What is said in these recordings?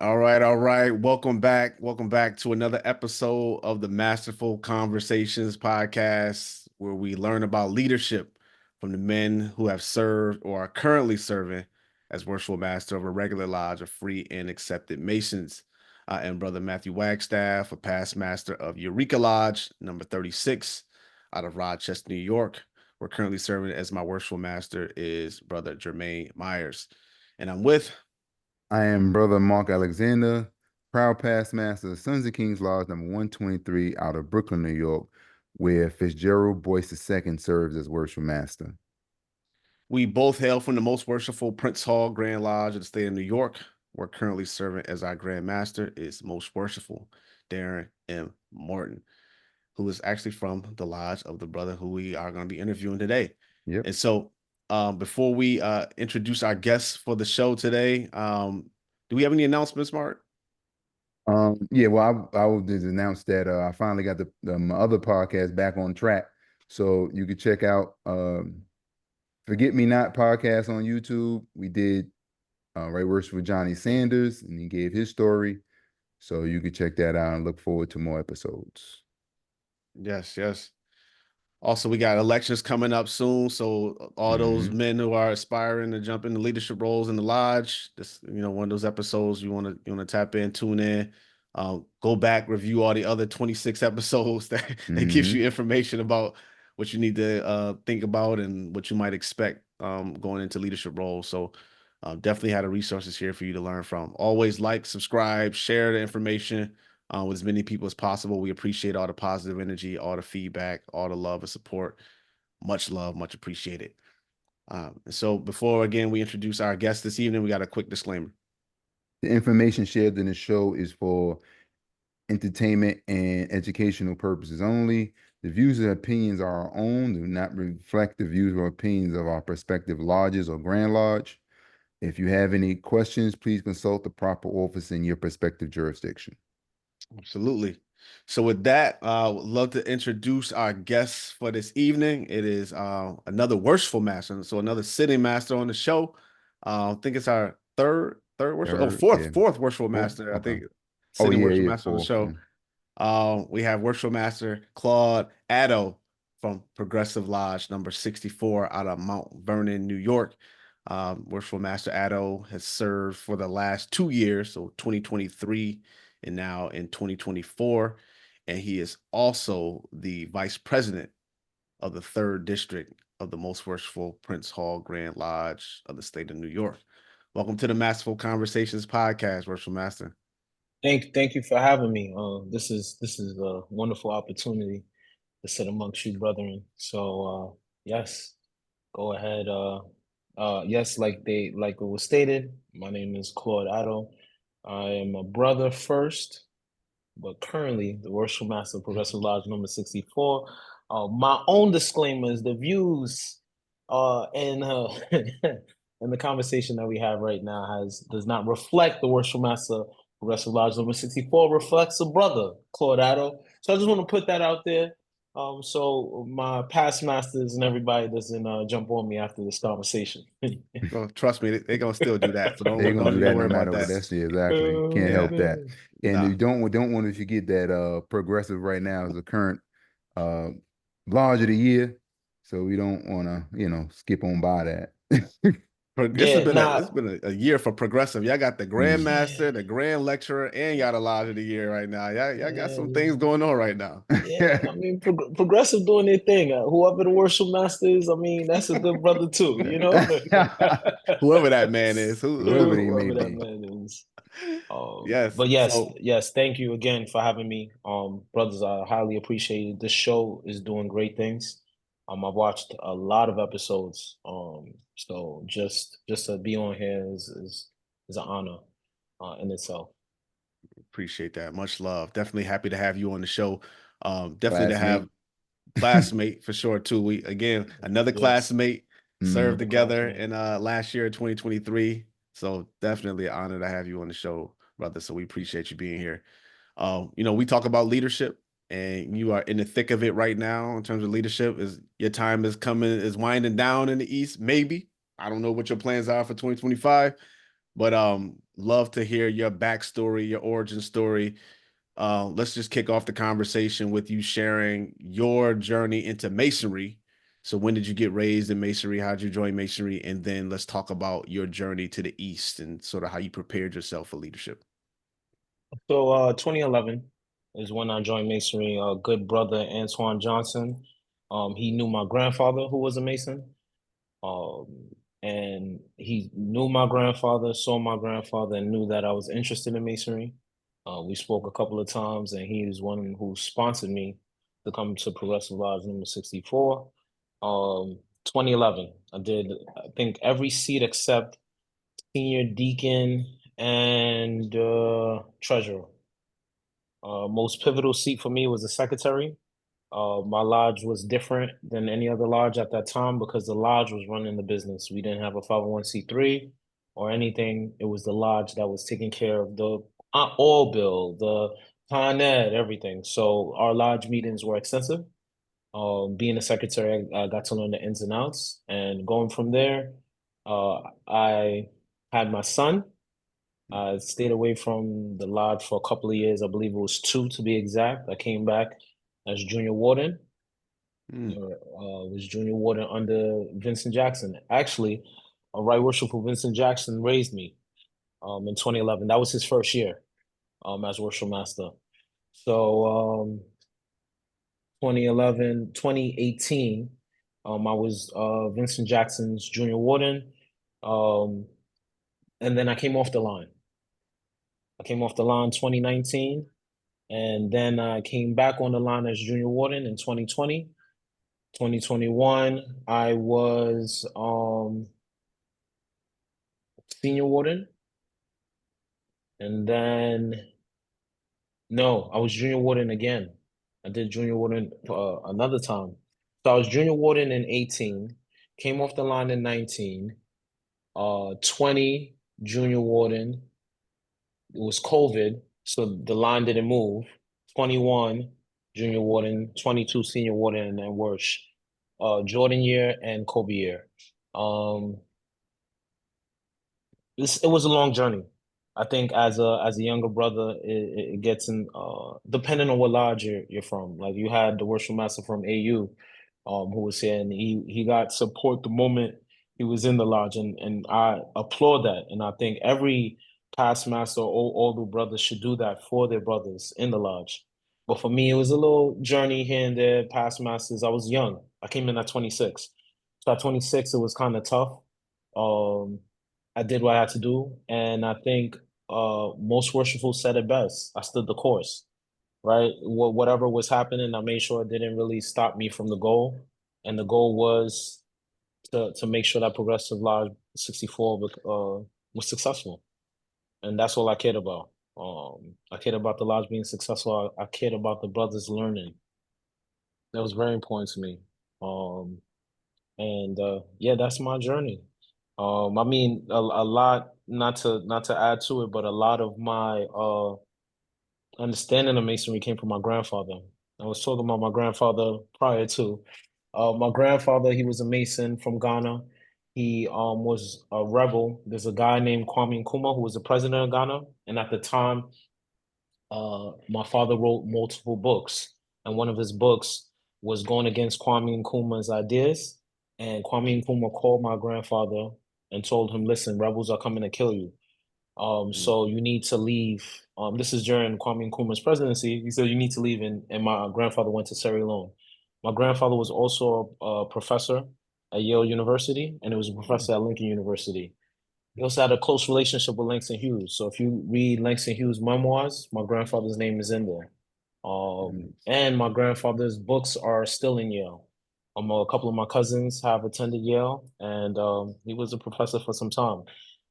All right, all right. Welcome back. Welcome back to another episode of the Masterful Conversations podcast, where we learn about leadership from the men who have served or are currently serving as worshipful master of a regular lodge of free and accepted Masons. I am Brother Matthew Wagstaff, a past master of Eureka Lodge, number 36, out of Rochester, New York. We're currently serving as my worshipful master is Brother Jermaine Myers. And I'm with I am Brother Mark Alexander, proud past master of Sons of Kings Lodge number 123 out of Brooklyn, New York, where Fitzgerald Boyce II serves as worship master. We both hail from the most worshipful Prince Hall Grand Lodge of the state of New York. We're currently serving as our Grand Master is most worshipful Darren M. Morton, who is actually from the lodge of the brother who we are going to be interviewing today. Yep. And so, before we introduce our guests for the show today, do we have any announcements, Mark? Yeah, well, I will just announce that I finally got my other podcast back on track. So you can check out Forget Me Not podcast on YouTube. We did Right Worship with Johnny Sanders, and he gave his story. So you can check that out and look forward to more episodes. Yes, yes. Also, we got elections coming up soon, so all those Hmm. men who are aspiring to jump into leadership roles in the lodge, this one of those episodes you want to tap in, tune in, go back, review all the other 26 episodes that gives Hmm. you information about what you need to think about and what you might expect going into leadership roles. So definitely had the resources here for you to learn from. Always like, subscribe, share the information with as many people as possible. We appreciate all the positive energy, all the feedback, all the love and support. Much love, much appreciated. So before again we introduce our guest this evening, we got a quick disclaimer. The information shared in the show is for entertainment and educational purposes only. The views and opinions are our own, do not reflect the views or opinions of our prospective lodges or Grand Lodge. If you have any questions, please consult the proper office in your prospective jurisdiction. Absolutely. So with that, I would love to introduce our guest for this evening. It is another worshipful master, so another sitting master on the show. I think it's our third worship, oh Third, fourth yeah. fourth worshipful Fourth, master. I okay. think Oh, sitting yeah, worshipful yeah, master on the fourth. show. We have worshipful master Claude Addo from Progressive Lodge number 64 out of Mount Vernon, New York. Worshipful Master Addo has served for the last 2 years, so 2023 and now in 2024. And he is also the vice president of the third district of the most worshipful Prince Hall Grand Lodge of the state of New York. Welcome to the Masterful Conversations podcast, Worshipful Master. Thank you for having me. This is a wonderful opportunity to sit amongst you, brethren. So yes, go ahead. Yes, like it was stated, my name is Claude Addo. I am a brother first, but currently the worship master of Progressive Lodge number 64. My own disclaimer is the views and and the conversation that we have right now does not reflect the worship master Progressive Lodge number 64, reflects a brother, Claude Addo. So I just want to put that out there. So my past masters and everybody doesn't jump on me after this conversation. Well, trust me, they're gonna still do that. So They're gonna do don't that no worry about matter what. that. That's yeah, exactly. Can't Yeah. help that. And Nah. you don't want to forget that Progressive right now is the current uh Lodge of the Year. So we don't wanna, skip on by that. This has Yeah, been nah, a year for progressive. Y'all got the Mm. Grandmaster, the Grand Lecturer, and y'all the Lodge of the Year right now. Y'all got some things yeah. going on right now. Yeah, I mean, progressive doing their thing. Whoever the worship master is, I mean, that's a good brother too, you know? Whoever that man is, Whoever they may Whoever that be. man is. yes. But yes, So yes, thank you again for having me. Brothers, I highly appreciate it. This show is doing great things. I've watched a lot of episodes. So just to be on here is an honor in itself. appreciate that. Much love. Definitely happy to have you on the show. Definitely to have Classmate. classmate for sure too. We again another Yes, classmate served Mm. another together classmate. in last year 2023. So definitely an honor to have you on the show, brother. So we appreciate you being here. We talk about leadership and you are in the thick of it right now in terms of leadership. Is your time is winding down in the East, maybe. I don't know what your plans are for 2025, but love to hear your backstory, your origin story. Let's just kick off the conversation with you sharing your journey into masonry. So when did you get raised in masonry? How did you join masonry? And then let's talk about your journey to the East and sort of how you prepared yourself for leadership. So 2011 is when I joined Masonry. A good brother, Antoine Johnson. He knew my grandfather who was a Mason. Um, and he knew my grandfather, saw my grandfather, and knew that I was interested in Masonry. We spoke a couple of times, and he was one who sponsored me to come to Progressive Lodge number 64. 2011, I did, I think, every seat except senior deacon and treasurer. Most pivotal seat for me was the secretary. My lodge was different than any other lodge at that time because the lodge was running the business. We didn't have a 501c3 or anything. It was the lodge that was taking care of the oil bill, the Con Ed, everything. So our lodge meetings were extensive. Being a secretary, I got to learn the ins and outs. And going from there, I had my son. I stayed away from the lodge for a couple of years. I believe it was two to be exact. I came back as junior warden. Mm. Was junior warden under Vincent Jackson. Actually, a Right Worshipful Vincent Jackson raised me in 2011. That was his first year as worship master. So 2011, 2018, I was Vincent Jackson's junior warden. Um, and then I came off the line. I came off the line 2019, and then I came back on the line as junior warden in 2020. 2021, I was senior warden. And then, no, I was junior warden again. I did junior warden another time. So I was junior warden in 18, came off the line in 19, 20 junior warden. It was COVID, so the line didn't move. 21 junior warden, 22 senior warden, and then Worsh. Jordan year and Kobe year. Um, it was a long journey. I think as a younger brother, it gets in depending on what lodge you're from. Like you had the worship master from AU, who was saying he got support the moment he was in the lodge, and I applaud that. And I think every past master or older brother should do that for their brothers in the lodge. But for me, it was a little journey here and there. Past masters, I was young. I came in at 26. So at 26, it was kind of tough. Um, I did what I had to do, and I think most worshipful said it best. I stood the course, right? Whatever was happening, I made sure it didn't really stop me from the goal, and the goal was to make sure that Progressive Lodge 64 was successful, and that's all I cared about. I cared about the lodge being successful. I cared about the brothers learning. That was very important to me. Um, and yeah, that's my journey. I mean, a lot, not to add to it, but a lot of my understanding of masonry came from my grandfather. I was talking about my grandfather prior to. My grandfather, he was a mason from Ghana. He was a rebel. There's a guy named Kwame Nkrumah who was the president of Ghana, and at the time, my father wrote multiple books, and one of his books was going against Kwame Nkrumah's ideas. And Kwame Nkrumah called my grandfather and told him, "Listen, rebels are coming to kill you. Mm. So you need to leave." This is during Kwame Nkrumah's presidency. He said you need to leave, and my grandfather went to Sierra Leone. My grandfather was also a professor at Yale University, and he was a Mm. professor at Lincoln University. He also had a close relationship with Langston Hughes. So if you read Langston Hughes' memoirs, my grandfather's name is in there. Mm. And my grandfather's books are still in Yale. A couple of my cousins have attended Yale, and he was a professor for some time.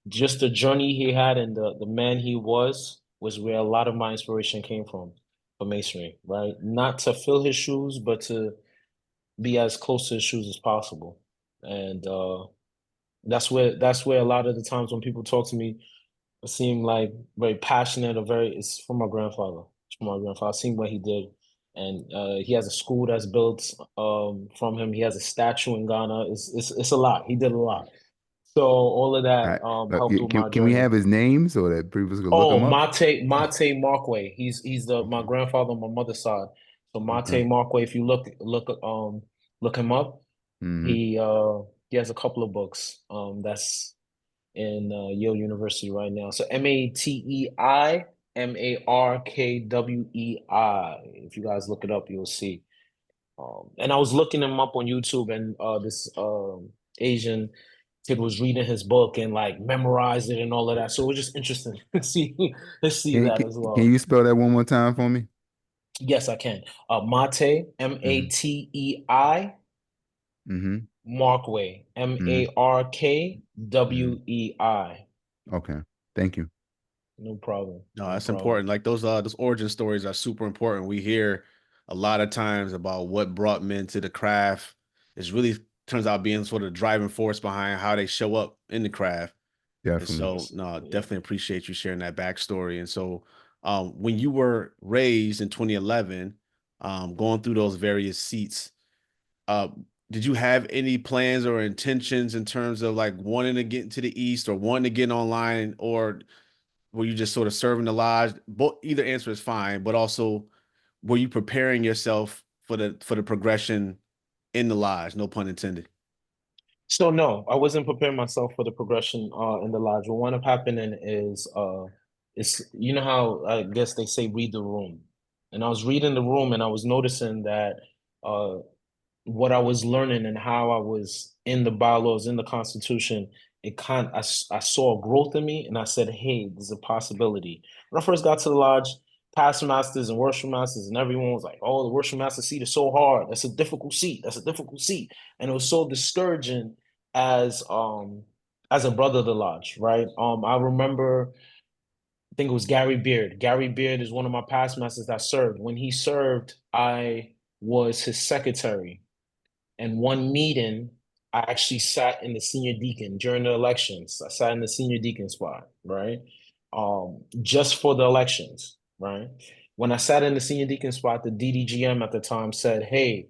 Just the journey he had and the man he was where a lot of my inspiration came from for masonry, right? Not to fill his shoes, but to be as close to his shoes as possible. And that's where a lot of the times when people talk to me, it seem like very passionate or very. It's from my grandfather. It's from my grandfather. I've seen what he did, and he has a school that's built from him. He has a statue in Ghana. It's a lot. He did a lot. So all of All that right. helped with my Can we journey. have his name so that people can look Oh, him up? Mate Markway. He's the my Okay. grandfather on my mother's side. So Okay. Mate Markway, if you look him up, Mm-hmm. he has a couple of books that's in Yale University right now. So Matei Markwei. If you guys look it up, you'll see. And I was looking him up on YouTube, and this Asian kid was reading his book and like memorized it and all of that. So it was just interesting to see Can, that can, as can well. you spell that one more time for me? Yes, I can. Mate, Mm-hmm. Matei Mm-hmm. Markway, Mm-hmm. Mm-hmm. Markwei. Okay. Thank you. No problem. No, No that's problem. important. Like those origin stories are super important. We hear a lot of times about what brought men to the craft. It's really turns out being sort of the driving force behind how they show up in the craft. And Definitely. so, no, Yeah. definitely appreciate you sharing that backstory. And so, when you were raised in 2011, going through those various seats, uh, did you have any plans or intentions in terms of like wanting to get into the East or wanting to get online, or were you just sort of serving the lodge? Both either answer is fine, but also were you preparing yourself for the progression in the lodge? No pun intended. So no, I wasn't preparing myself for the progression in the lodge. What wound up happening is it's you know how I guess they say read the room. And I was reading the room and I was noticing that uh what I was learning and how I was in the bylaws, in the Constitution, I saw a growth in me, and I said, "Hey, there's a possibility." When I first got to the lodge, past masters and worship masters, and everyone was like, "Oh, the worship master seat is so hard. That's a difficult seat. That's a difficult seat," and it was so discouraging as as a brother of the lodge, right? I remember. I think it was Gary Beard. Gary Beard is one of my past masters that served. When he served, I was his secretary, and one meeting, I actually sat in the senior deacon during the elections. I sat in the senior deacon spot, right? Just for the elections, right? When I sat in the senior deacon spot, the DDGM at the time said, "Hey,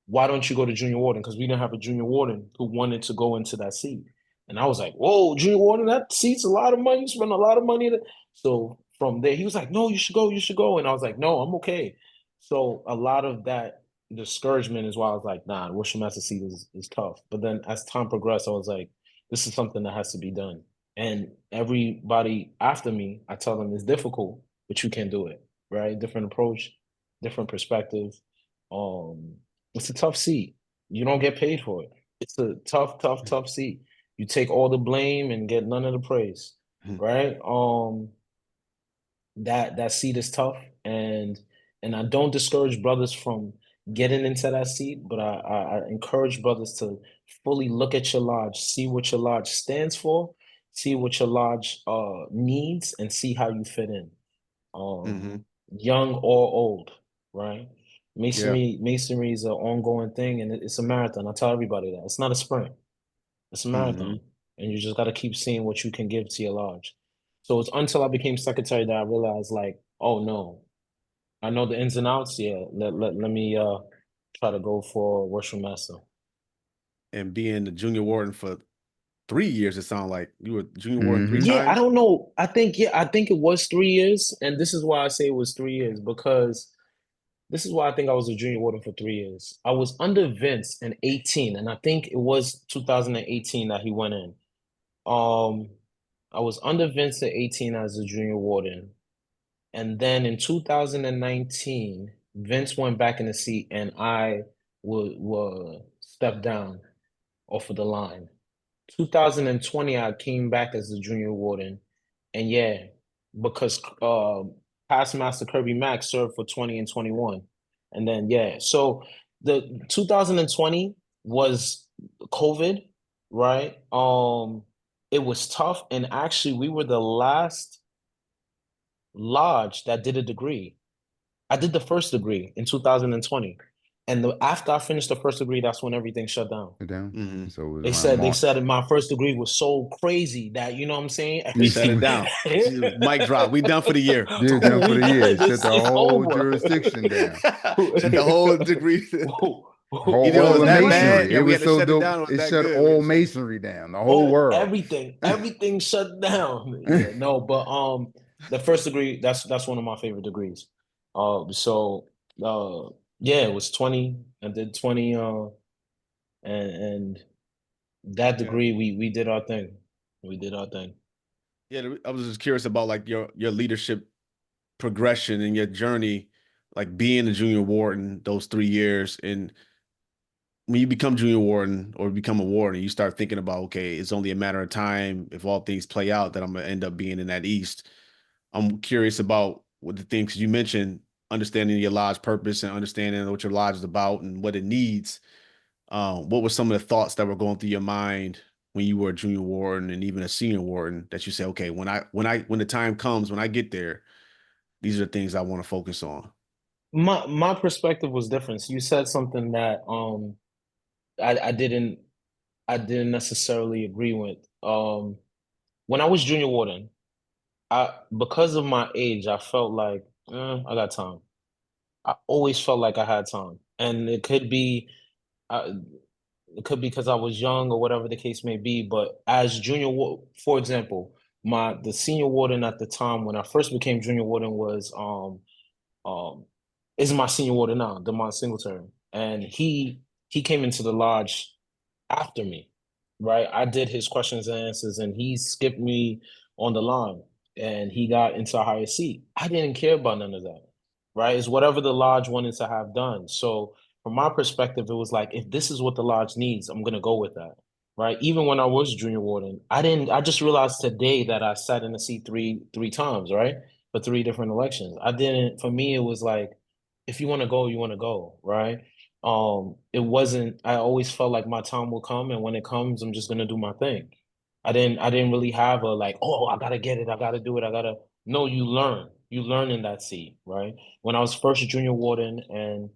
why don't you go to junior warden?" Because we didn't have a junior warden who wanted to go into that seat. And I was like, "Whoa, junior warden, that seat's a lot of money. You spend a lot of money." So from there, he was like, "No, you should go. You should go." And I was like, "No, I'm okay." So a lot of that discouragement is why I was like, "Nah, the worship master seat is tough." But then as time progressed, I was like, "This is something that has to be done." And everybody after me, I tell them it's difficult, but you can do it, right? Different approach, different perspective. Um, it's a tough seat. You don't get paid for it. It's a tough, tough, tough seat. You take all the blame and get none of the praise, right? That seat is tough, and I don't discourage brothers from getting into that seat, but I encourage brothers to fully look at your lodge, see what your lodge stands for, see what your lodge needs, and see how you fit in. Um, Mm-hmm. young or old, right? Yeah. Masonry is an ongoing thing, and it's a marathon. I tell everybody that it's not a sprint; it's a Mm-hmm. marathon, and you just got to keep seeing what you can give to your lodge. So it's until I became secretary that I realized, like, oh no, I know the ins and outs. Yeah, let me try to go for worship master. And being the junior warden for 3 years, it sounded like you were junior warden three Mm-hmm. Yeah, I times. don't know. I think it was 3 years, and this is why I say it was 3 years because this is why I think I was a junior warden for 3 years. I was under Vince in 18, and I think it was 2018 that he went in. Um, I was under Vince at 18 as a junior warden. And then in 2019, Vince went back in the seat and I would step down off of the line. 2020, I came back as the junior warden. And yeah, because past master Kirby Mack served for 20 and 21. And then yeah, so the 2020 was COVID, right? It was tough, and actually we were the last lodge that did a degree. I did the first degree in 2020. And after I finished the first degree, that's when everything shut down. Sit down. Mm-hmm. So it was They around said they March. said that my first degree was so crazy that you know what I'm saying? Shut it Everything down. Mic drop. We done for the year. They're done for we the done. year. Shut This the is whole over. jurisdiction down. Shut the whole degree. Whole, Either it all was the All that right. bad masonry. It that we was had to so shut it dope. down, or it was It that shut good we had all to shut it masonry down, the whole Oh, world. everything shut down. Yeah, no, but the first degree, that's one of my favorite degrees. So uh yeah, it was 20. I did 20 and that down. degree we did our thing. We did our thing. Yeah, I was just curious about like your leadership progression and your journey, like being a junior warden those 3 years. And when you become junior warden or become a warden, you start thinking about, okay, it's only a matter of time if all things play out that I'm gonna end up being in that East. I'm curious about what the things you mentioned, understanding your lodge purpose and understanding what your lodge is about and what it needs. What were some of the thoughts that were going through your mind when you were a junior warden and even a senior warden that you say, okay, when the time comes, when I get there, these are the things I want to focus on. My perspective was different. So you said something that I didn't necessarily agree with. When I was junior warden, I because of my age, I felt like I got time. I always felt like I had time, and uh, it could be because I was young or whatever the case may be. But as for example, the senior warden at the time when I first became junior warden was um is my senior warden now, Demont Singletary, and he came into the lodge after me, right? I did his questions and answers, and he skipped me on the line, and he got into a higher seat. I didn't care about none of that, right? It's whatever the lodge wanted to have done. So from my perspective, it was like, if this is what the lodge needs, I'm gonna go with that, right? Even when I was junior warden, I didn't. I just realized today that I sat in the seat three times, right, for three different elections. I didn't. For me, it was like, if you want to go, you want to go, right? It wasn't. I always felt like my time will come, and when it comes, I'm just gonna do my thing. I didn't really have a like, oh, I gotta get it, I gotta do it, I gotta. No, you learn in that seat, right? When I was first junior warden, and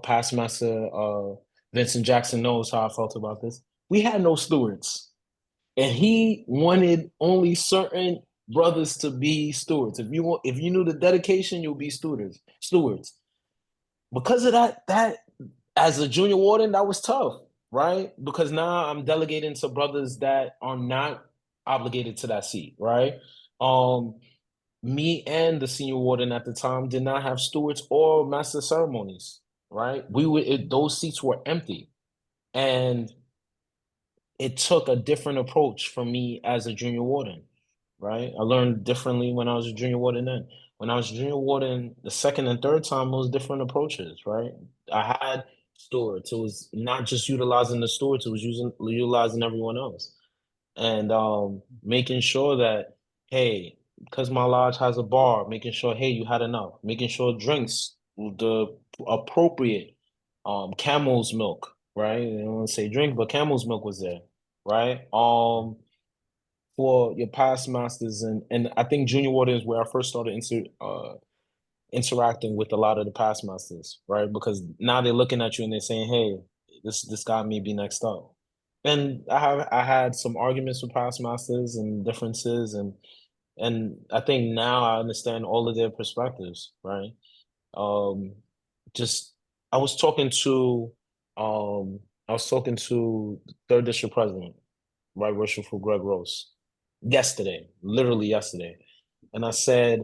past master Vincent Jackson knows how I felt about this. We had no stewards, and he wanted only certain brothers to be stewards. If you knew the dedication, you'll be stewards. Because of that as a junior warden, that was tough, right? Because now I'm delegating to brothers that are not obligated to that seat, right? Um, Me and the senior warden at the time did not have stewards or master ceremonies, right? Those seats were empty, and it took a different approach from me as a junior warden, right? I learned differently when I was a junior warden then. When I was a junior warden, the second and third time, it was different approaches, right? I had stewards. It was not just utilizing the stewards, it was utilizing everyone else. And making sure that, hey, because my lodge has a bar, making sure, hey, you had enough, making sure drinks, the appropriate camel's milk, right? I don't want to say drink, but camel's milk was there, right? For your past masters, and I think junior warden is where I first started interacting with a lot of the past masters, right? Because now they're looking at you and they're saying, "Hey, this guy may be next up." And I had some arguments with past masters and differences, and I think now I understand all of their perspectives, right? Um, just I was talking to um I was talking to the third district president, right, Worshipful Greg Rose, yesterday, literally yesterday. And I said,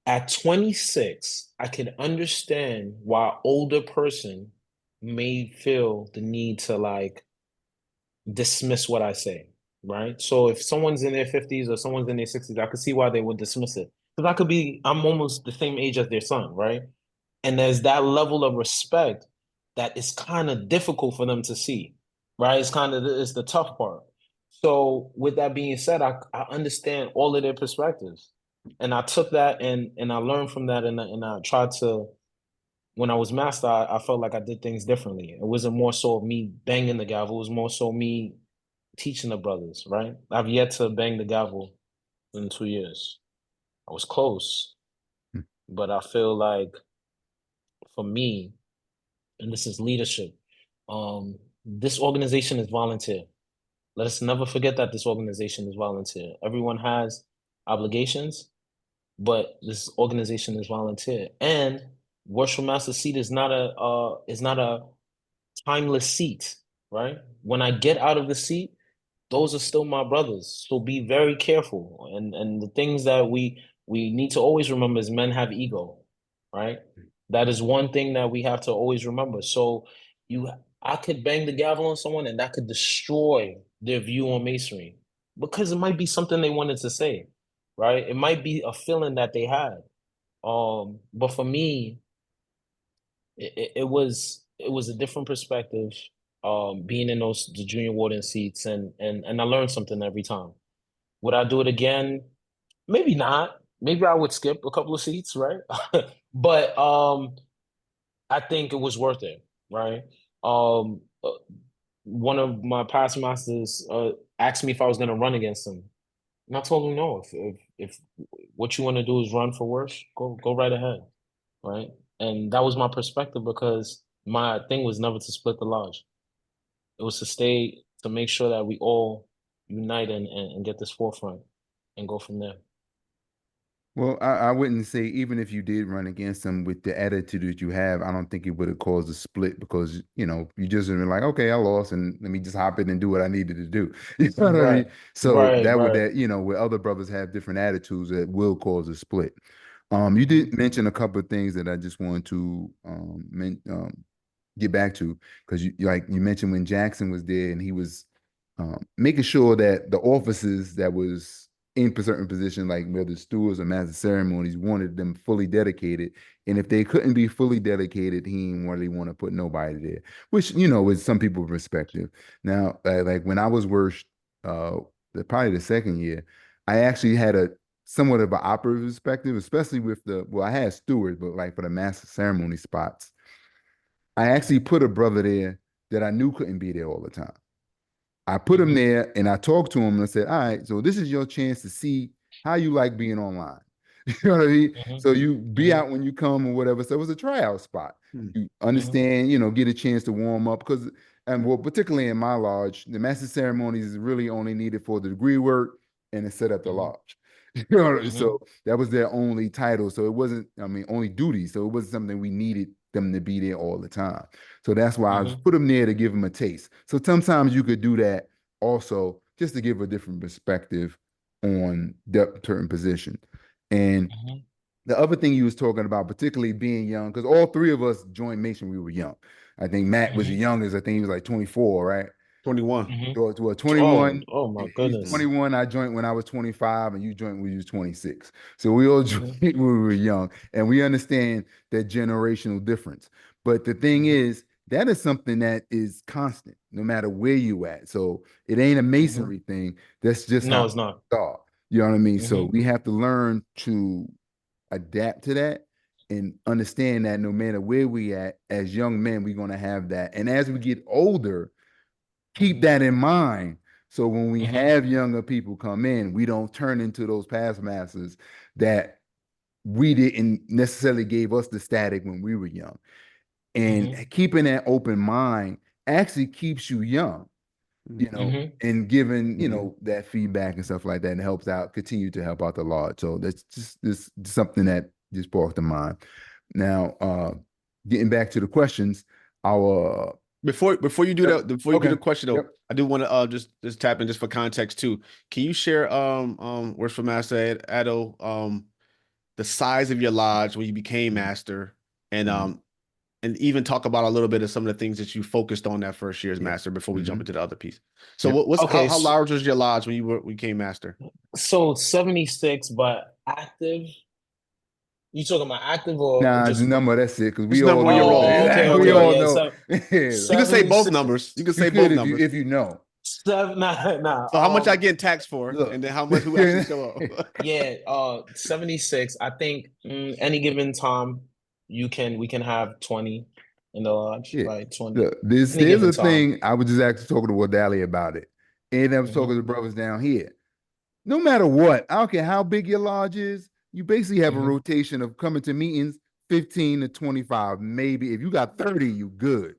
at 26, I can understand why older person may feel the need to like dismiss what I say, right? So if someone's in their 50s or someone's in their 60s, I could see why they would dismiss it. Because I'm almost the same age as their son, right? And there's that level of respect that is kind of difficult for them to see, right? It's the tough part. So with that being said, I understand all of their perspectives, and I took that and I learned from that, and I tried to. When I was master, I felt like I did things differently. It wasn't more so of me banging the gavel; it was more so me teaching the brothers. Right? I've yet to bang the gavel in 2 years. I was close, but I feel like for me, and this is leadership. This organization is volunteer. Let us never forget that this organization is volunteer. Everyone has obligations, but this organization is volunteer. And Worshipful Master Seat is not a timeless seat, right? When I get out of the seat, those are still my brothers. So be very careful. And the things that we need to always remember is men have ego, right? That is one thing that we have to always remember. So you I could bang the gavel on someone and that could destroy their view on masonry because it might be something they wanted to say, right? It might be a feeling that they had. But for me, it was a different perspective, being in the junior warden seats, and I learned something every time. Would I do it again? Maybe not. Maybe I would skip a couple of seats, right? But I think it was worth it, right? One of my past masters asked me if I was going to run against him, and I told him no. If what you want to do is run for worse, go right ahead, right? And that was my perspective because my thing was never to split the lodge. It was to stay to make sure that we all unite and get this forefront and go from there. Well, I wouldn't say even if you did run against them with the attitude that you have, I don't think it would have caused a split because, you just been like, okay, I lost and let me just hop in and do what I needed to do. You know what I Right, mean? So right, right. where other brothers have different attitudes that will cause a split. You Mhm, did mention a couple of things that I just wanted to get back to because you mentioned when Jackson was there and he was making sure that the officers that was in certain positions, like whether stewards or master ceremonies, wanted them fully dedicated. And if they couldn't be fully dedicated, he didn't really want to put nobody there, which, is some people's perspective. Now, like when I was worst, probably the second year, I actually had a somewhat of an operative perspective, especially with I had stewards, but like for the master ceremony spots, I actually put a brother there that I knew couldn't be there all the time. I put him mhm, there and I talked to him and I said, all right, so this is your chance to see how you like being online. You know what I mean? mhm, So you be mhm, out when you come or whatever. So it was a tryout spot. Hmm. You mhm, understand, get a chance to warm up because, and well, particularly in my lodge, the master ceremonies is really only needed for the degree work and to set up the mhm, lodge. So mhm, that was their only title. So it wasn't, only duty. So it wasn't something we needed them to be there all the time. So that's why I mhm, put them there to give them a taste. So sometimes you could do that also just to give a different perspective on that certain position. And mhm, the other thing you was talking about, particularly being young, because all three of us joined Mason, we were young. I think Matt was the mhm, youngest. I think he was like 24, right? 21. mhm. To a Oh, 21. oh my He's goodness. 21. I joined when I was 25, and you joined when you was 26. So we all joined Mhm, when we were young, and we understand that generational difference. But the thing mhm, is, that is something that is constant, no matter where you at. So it ain't a mhm. masonry thing. That's just how No, we it's not. are. You know what I mean? So Mhm, we have to learn to adapt to that and understand that no matter where we at, as young men, we're gonna have that. And as we get older, keep mhm, that in mind. So when we mhm, have younger people come in, we don't turn into those past masters that we didn't necessarily gave us the static when we were young. And mhm, keeping that open mind actually keeps you young, mhm, and giving, Mm-hmm. that feedback and stuff like that and helps out, continue to help out the Lord. So that's just this something that just sparked to mind. Now, getting back to the questions, our Before you do yep, that, before you do okay, the question yep. though, I do want to just tap in just for context too. Can you share Worshipful Master Addo the size of your lodge when you became master and Mhm. um and even talk about a little bit of some of the things that you focused on that first year as Yeah. master before we jump Hmm. into the other piece. So Yep. what's Okay, how large was your lodge when you became master? so 76, but active. You talking about active or Nah, the just? number, that's it, because Just we all number on your know. roll. Okay, We okay, all yeah. know. So You can say both 76, numbers. You can You say could both if you numbers. seven, nah. So how much I get taxed for, Look. and then how much who actually show up? Yeah, 76. I think any given time we can have 20 in the lodge, Yeah. right? 20. Look, this Any here's given the time. thing. I was just actually talking to Wadali about it. And I was talking to Hmm the brothers down here. No matter what, I don't care how big your lodge is, you basically have a hmm rotation of coming to meetings 15 to 25. Maybe if you got 30, you good.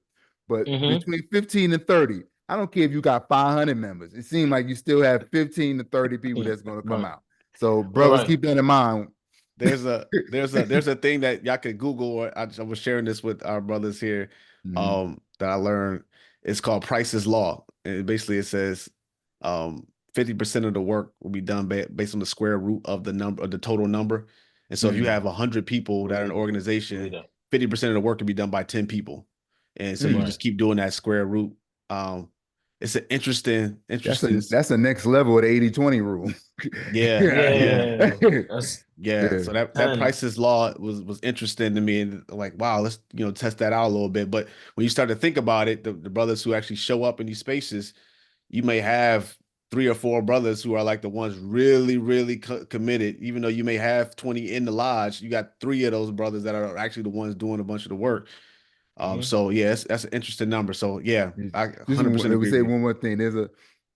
But hmm between 15 and 30, I don't care if you got 500 members. It seems like you still have 15 to 30 people that's going to come Right. out. So brothers, Right. keep that in mind. There's a thing that y'all could Google. Or I was sharing this with our brothers here. Mhm. that I learned. It's called Price's Law. And basically it says 50% of the work will be done based on the square root of the number, of the total number. And so if you have 100 people that are in an organization, 50% of the work can be done by 10 people. And so you just keep doing that square root. It's an interesting. That's the next level of the 80-20 rule. Yeah. Yeah. So that Price's Law was interesting to me, and like, wow, let's test that out a little bit. But when you start to think about it, the brothers who actually show up in these spaces, you may have 3 or 4 brothers who are like the ones really, really committed. Even though you may have 20 in the lodge, you got 3 of those brothers that are actually the ones doing a bunch of the work. So yeah, that's an interesting number. So yeah, I Just 100% let me agree say with you. one more thing.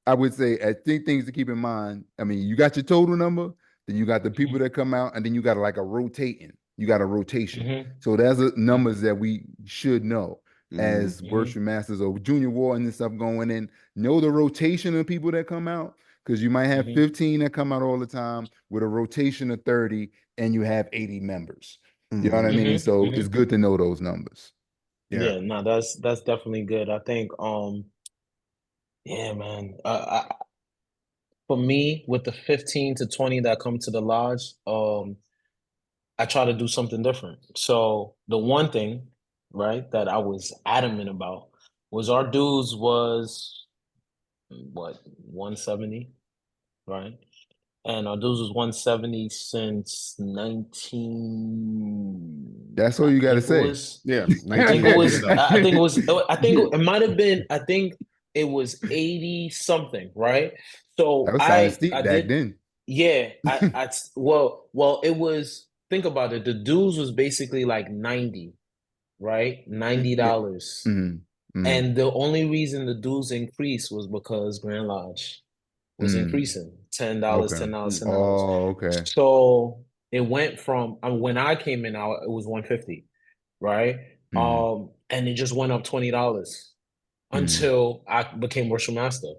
I would say, I think things to keep in mind. I mean, you got your total number, then you got the people that come out, and then you got like a rotating. You got a rotation. So there's numbers that we should know as worship masters or junior wardens and stuff going in. Know the rotation of people that come out, because you might have 15 that come out all the time with a rotation of 30, and you have 80 members. You know what I mean? So it's good to know those numbers. Yeah, no, that's definitely good. I think, yeah, man. For me, with the 15 to 20 that come to the lodge, I try to do something different. So the one thing, right, that I was adamant about was our dues was what, 170, right? And our dues was 170 since 19. That's all I you got to think it say. was. Yeah, I think 19 it years was. ago. I think it was. I think it might have been. I think it was 80 something, right? That So was kind of steep I back did. then. Yeah. Well. It was. Think about it. The dues was basically like 90, right? Yeah. $90. Mm-hmm. And the only reason the dues increased was because Grand Lodge was Mm. increasing $10, Okay. $10, $10. Oh, okay. So it went from when I came in, it was 150, right? Mm. And it just went up $20 Mm. until I became worship master,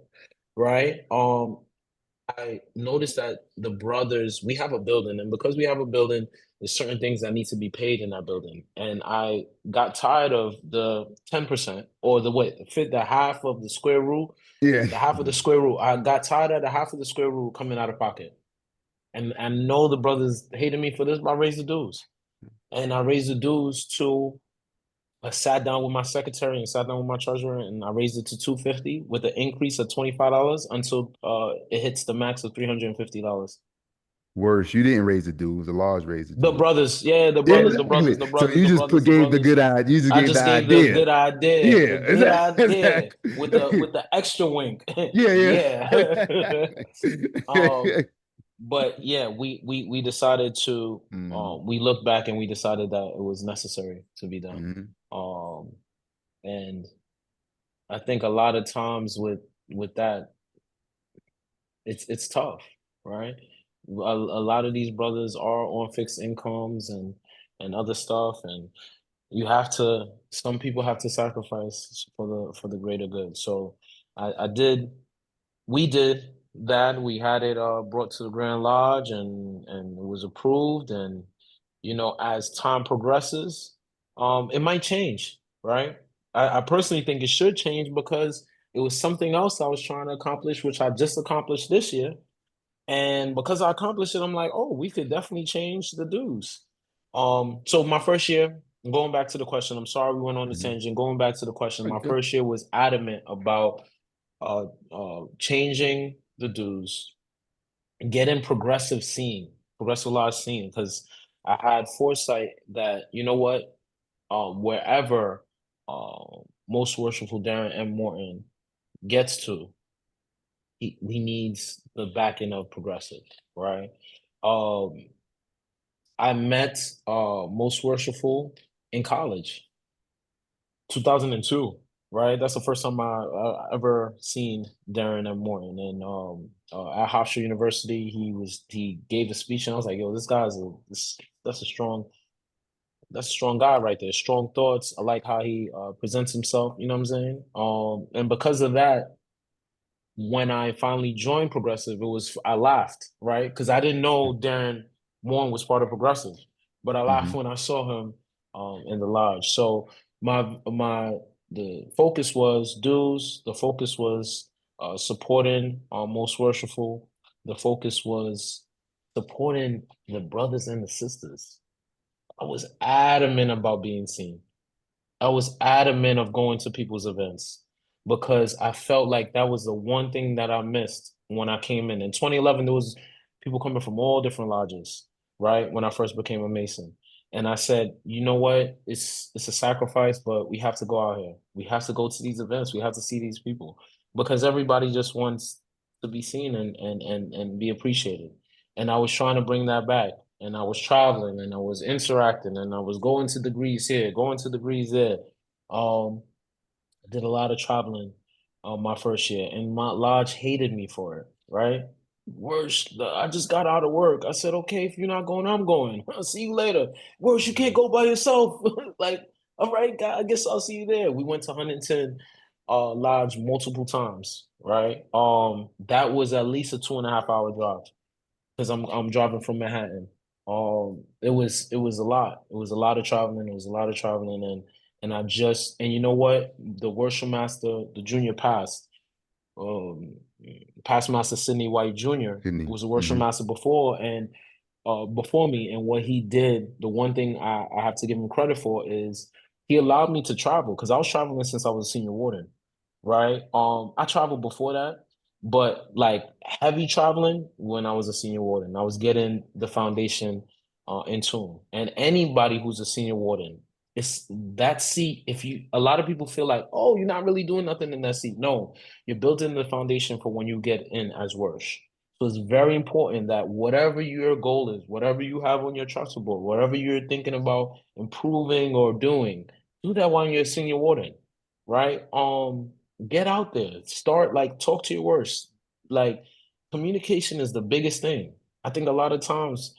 right? I noticed that the brothers, we have a building, and because we have a building, there's certain things that need to be paid in that building. And I got tired of the 10% or the half of the square root, Yeah. the half of the square root. I got tired of the half of the square root coming out of pocket. And I know the brothers hated me for this, but I raised the dues. And I raised the dues to I sat down with my secretary and sat down with my treasurer, and I raised it to 250 with an increase of $25 until it hits the max of $350. Worse, you didn't raise the dues. The laws raised the The dues. brothers, yeah, the Yeah, brothers, the exactly. brothers, the So brothers, you the just brothers, the gave the good brothers. idea. You just I gave the just gave the idea. good idea, the Yeah, good idea with exactly. the extra wink. Yeah, Yeah. um, yeah. but yeah, we decided to Mm. we looked back and we decided that it was necessary to be done. Mm. And I think a lot of times with that, it's tough, right? A lot of these brothers are on fixed incomes and other stuff, and you have to. Some people have to sacrifice for the greater good. So I did. We did that. We had it brought to the Grand Lodge, and it was approved. And as time progresses, it might change, right? I personally think it should change because it was something else I was trying to accomplish, which I just accomplished this year. And because I accomplished it, I'm like, oh, we could definitely change the dues. So my first year, going back to the question, I'm sorry we went on the Mm. tangent. Going back to the question, my Okay. first year was adamant about changing the dues, getting progressive lodge scene, because I had foresight that wherever most worshipful Darren M. Morton gets to, he needs the backing of progressive, right? Um, I met most worshipful in college, 2002, right? That's the first time I ever seen Darren M. Morton. And at Hofstra University, he gave a speech, and I was like, yo, that's a strong guy right there. Strong thoughts. I like how he presents himself. You know what I'm saying? And because of that, when I finally joined Progressive, I laughed, right? Because I didn't know Darren Warren was part of Progressive, but I laughed Mm-hmm. when I saw him in the lodge. So my the focus was dues. The focus was supporting Most Worshipful. The focus was supporting the brothers and the sisters. I was adamant about being seen. I was adamant of going to people's events because I felt like that was the one thing that I missed when I came in. In 2011, there was people coming from all different lodges, right? When I first became a Mason. And I said, you know what? It's a sacrifice, but we have to go out here. We have to go to these events. We have to see these people because everybody just wants to be seen and be appreciated. And I was trying to bring that back. And I was traveling and I was interacting and I was going to degrees here, going to degrees there. I did a lot of traveling my first year, and my lodge hated me for it, right? Worse, I just got out of work. I said, okay, if you're not going, I'm going. I'll see you later. Worse, you can't go by yourself. Like, all right, God, I guess I'll see you there. We went to Huntington Lodge multiple times, right? That was at least a 2.5 hour drive because I'm driving from Manhattan. It was a lot. It was a lot of traveling. It was a lot of traveling, and you know what? The worship master, the junior um, past master Sidney White Jr. Sydney. was a worship Hmm. master before me, and what he did, the one thing I have to give him credit for is he allowed me to travel because I was traveling since I was a senior warden, right? I traveled before that, but like heavy traveling when I was a senior warden. I was getting the foundation in tune. And anybody who's a senior warden, it's that seat. If you a lot of people feel like, oh, you're not really doing nothing in that seat. No, you're building the foundation for when you get in as worse. So it's very important that whatever your goal is, whatever you have on your trust board, whatever you're thinking about improving or doing, do that while you're a senior warden, right? Get out there, start like talk to your worst. Like communication is the biggest thing. I think a lot of times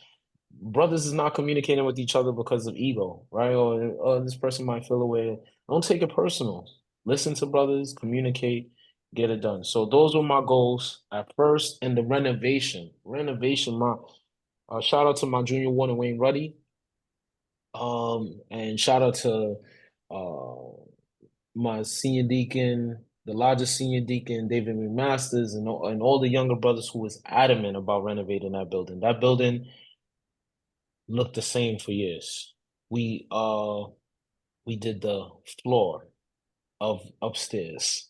brothers is not communicating with each other because of ego, right? Or this person might feel away. Don't take it personal. Listen to brothers, communicate, get it done. So those were my goals at first. And the renovation. My shout out to my junior warden Wayne Ruddy. And shout out to uh my senior deacon, the largest senior deacon, David McMasters, and all the younger brothers who was adamant about renovating that building. That building looked the same for years. We uh we did the floor of upstairs.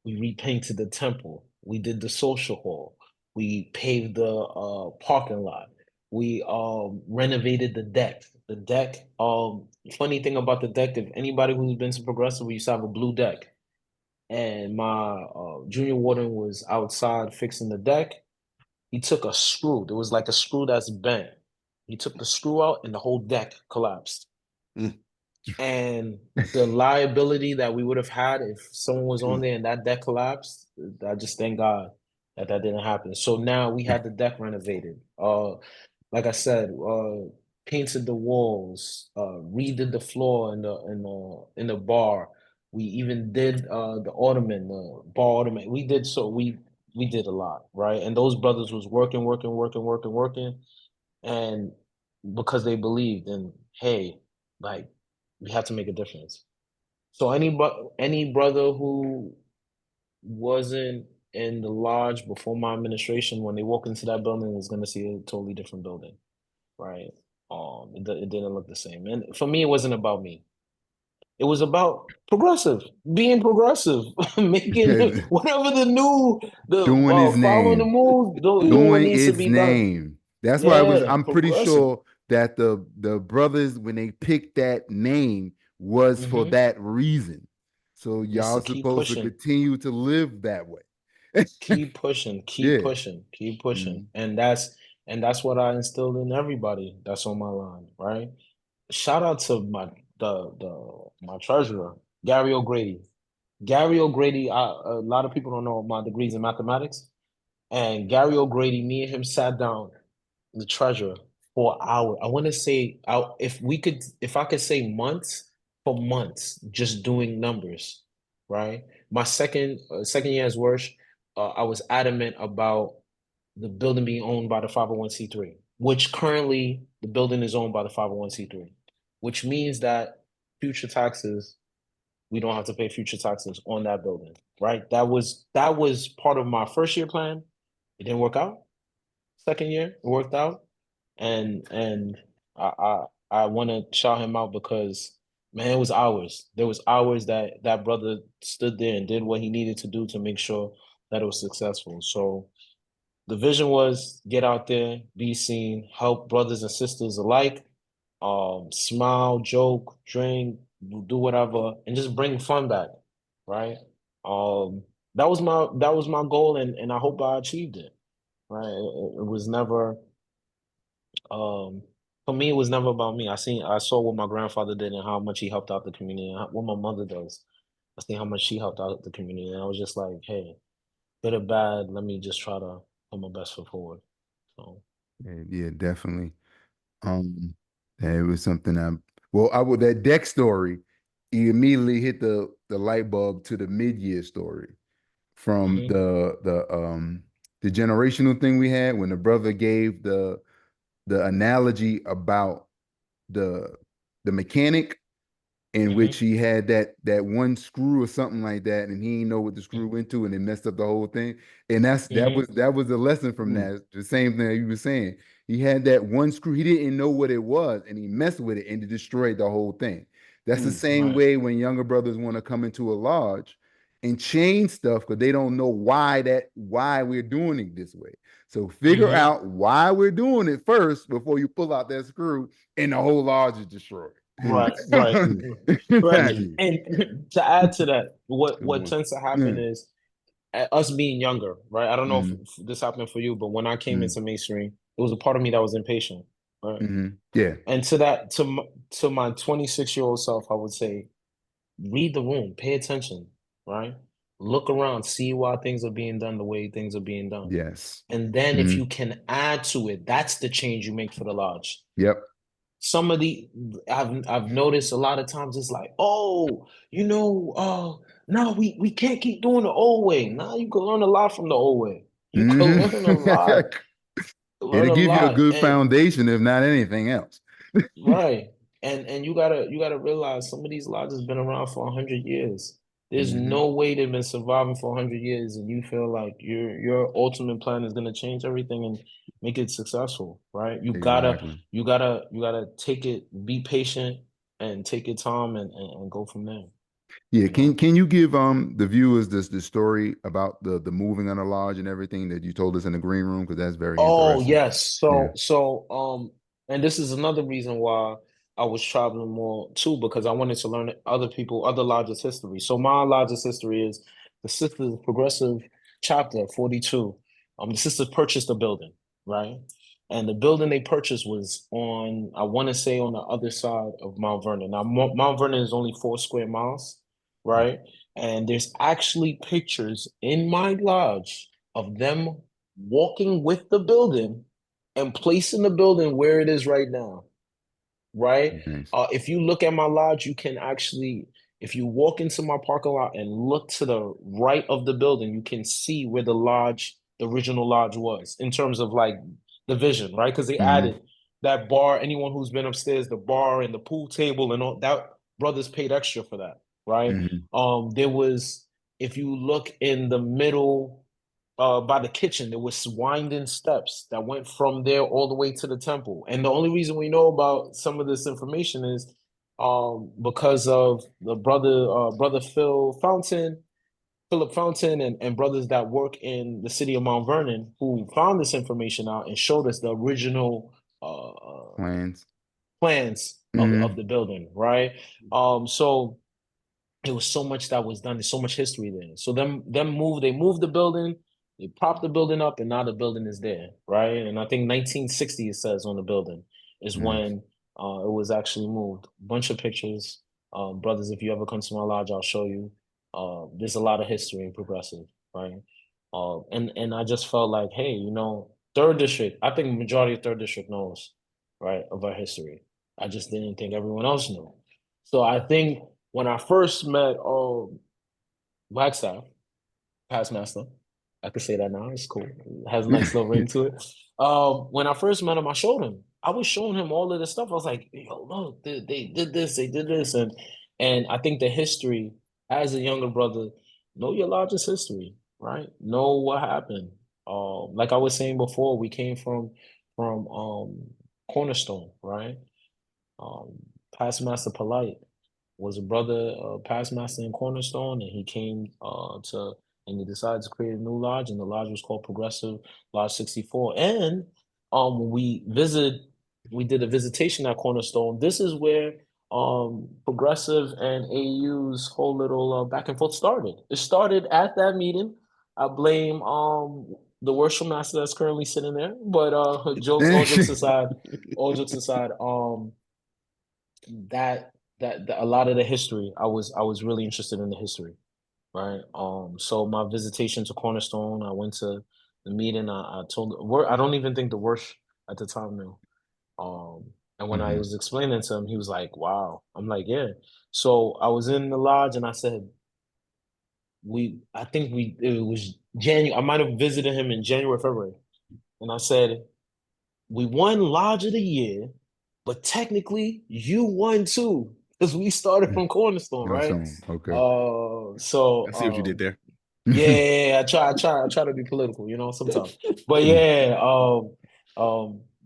We repainted the temple. We did the social hall. We paved the parking lot. We renovated the deck. The deck, funny thing about the deck, if anybody who's been to Progressive, we used to have a blue deck. And my junior warden was outside fixing the deck. He took a screw. There was like a screw that's bent. He took the screw out and the whole deck collapsed. Mm. And the liability that we would have had if someone was on Mm. there and that deck collapsed, I just thank God that that didn't happen. So now we had the deck renovated. Like I said, painted the walls, redid the floor in the bar. We even did the ottoman, the bar ottoman. We did a lot, right? And those brothers was working, working, working, working, working, and because they believed in, hey, like we have to make a difference. So any brother who wasn't in the lodge before my administration, when they walk into that building, is going to see a totally different building, right? It didn't look the same, and for me, it wasn't about me. It was about progressive, being progressive, making whatever the Doing his following the name. move, doing what Doing needs to its be done. name. That's why it was. Yeah, I'm pretty progressive. sure that the brothers, when they picked that name, was for Hmm. that reason. So It's y'all to keep supposed to pushing. continue to live that way. Keep pushing, keep Yeah. pushing, keep pushing. Mhm. And that's what I instilled in everybody that's on my line, right? Shout out to my treasurer, Gary O'Grady. Gary O'Grady, a lot of people don't know my degrees in mathematics. And Gary O'Grady, me and him sat down, the treasurer, for an hour. I want to say, if I could say months, for months, just doing numbers, right? My second year as worse, I was adamant about the building being owned by the 501c3, which currently the building is owned by the 501c3, which means that future taxes we don't have to pay future taxes on that building, right? That was part of my first year plan. It didn't work out. Second year, it worked out, and I I, I want to shout him out because man, it was hours. There was hours that that brother stood there and did what he needed to do to make sure that it was successful. So the vision was get out there, be seen, help brothers and sisters alike, smile, joke, drink, do whatever, and just bring fun back, right? Um, that was my goal, and I hope I achieved it. Right? It was never for me. It was never about me. I saw what my grandfather did and how much he helped out the community, and what my mother does. I see how much she helped out the community, and I was just like, hey, good or bad, let me just try to put my best foot forward. So. Yeah, yeah, definitely. Um, yeah, it was something I would that deck story, he immediately hit the light bulb to the mid-year story from Hmm. the generational thing we had when the brother gave the analogy about the the mechanic in which Hmm. he had that one screw or something like that, and he didn't know what the screw went to, and it messed up the whole thing. And Hmm. that was a lesson from Mm, that. The same thing you were saying. He had that one screw, he didn't know what it was, and he messed with it and it destroyed the whole thing. That's the mm, same Right. way when younger brothers want to come into a lodge and change stuff because they don't know why we're doing it this way. So figure Hmm. out why we're doing it first before you pull out that screw and the whole lodge is destroyed. mm, Right. Right. mm, Right. Exactly. mm, And to add to that, Come what on. tends to happen Yeah. is us being younger, right? I don't know Mm, if this happened for you, but when I came mm, into masonry, it was a part of me that was impatient, right? yeah. And to my 26-year-old self, I would say, read the room, pay attention, right? Look around, see why things are being done the way things are being done. Yes. And then if Mm, you can add to it, that's the change you make for the lodge. yep. Some of the I've noticed a lot of times it's like, oh, no, we can't keep doing the old way. Now you can learn a lot from the old way. You can Hmm. learn a lot, learn It'll a give you a lot. good And foundation, if not anything else. right. And you gotta realize some of these lodges been around for 100 years. There's Hmm. no way they've been surviving for 100 years, and you feel like your ultimate plan is gonna change everything and make it successful, right? You gotta Exactly. you gotta you gotta take it, be patient, and take your time and go from there. Yeah. You know. Can you give the viewers this story about the moving on the lodge and everything that you told us in the green room? Because that's very Oh interesting. yes. Yeah. And this is another reason why I was traveling more too, because I wanted to learn other lodges' history. So my lodge's history is the Sisters Progressive Chapter 42. The sisters purchased a building, right? And the building they purchased was on, I want to say, on the other side of Mount Vernon. Now, Mount Vernon is only 4 square miles, right? And there's actually pictures in my lodge of them walking with the building and placing the building where it is right now, right? Nice. If you look at my lodge, you can actually, if you walk into my parking lot and look to the right of the building, you can see where the lodge, the original lodge was in terms of like the vision, right? Because they Hmm. added that bar, anyone who's been upstairs, the bar and the pool table and all that, brothers paid extra for that, right? Hmm. There was, if you look in the middle by the kitchen, there was winding steps that went from there all the way to the temple. And the only reason we know about some of this information is because of the brother Philip Fountain, and brothers that work in the city of Mount Vernon who found this information out and showed us the original Plans. plans of Hmm. the building, right? So there was so much that was done. There's so much history there. So they moved the building, they propped the building up, and now the building is there, right? And I think 1960 it says on the building is Nice. when it was actually moved. Bunch of pictures, brothers. If you ever come to my lodge, I'll show you. There's a lot of history in Progressive, right? And I just felt like, hey, third district. I think majority of third district knows, right, of our history. I just didn't think everyone else knew. So I think when I first met Wagstaff, past master, I could say that now. It's cool. It has a nice little ring to it. When I first met him, I showed him. I was showing him all of this stuff. I was like, yo, look, they did this, and And I think the history, as a younger brother, know your largest history, right? Know what happened. Like I was saying before, we came from Cornerstone, right? Um, Past Master Polite was a brother, past master in Cornerstone, and he came and he decided to create a new lodge, and the lodge was called Progressive Lodge 64. And when we did a visitation at Cornerstone. This is where Progressive and AU's whole little back and forth started. It started at that meeting. I blame the worship master that's currently sitting there, but all jokes aside, all jokes aside, that a lot of the history, I was really interested in the history, right? So my visitation to Cornerstone, I went to the meeting. I told I don't even think the worship at the time knew. And when I Mhm. was explaining to him, he was like, "Wow." I'm like, "Yeah." So I was in the lodge and I said, I think it was January. I might have visited him in January, February, and I said, "We won Lodge of the Year, but technically you won too because we started from Cornerstone, No right?" song. Okay. I see what you did there. Yeah, I try to be political, sometimes. But yeah,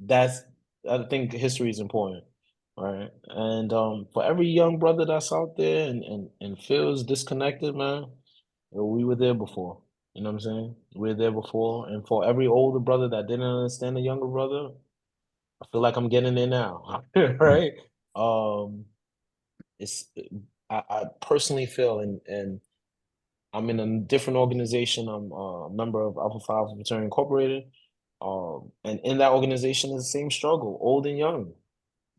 that's I think history is important, right? And for every young brother that's out there and feels disconnected, man, we were there before. You know what I'm saying? We were there before, and for every older brother that didn't understand the younger brother, I feel like I'm getting there now, right? Um, it's I personally feel and I'm in a different organization. I'm a member of Alpha Phi Alpha Fraternity Incorporated. And in that organization is the same struggle, old and young.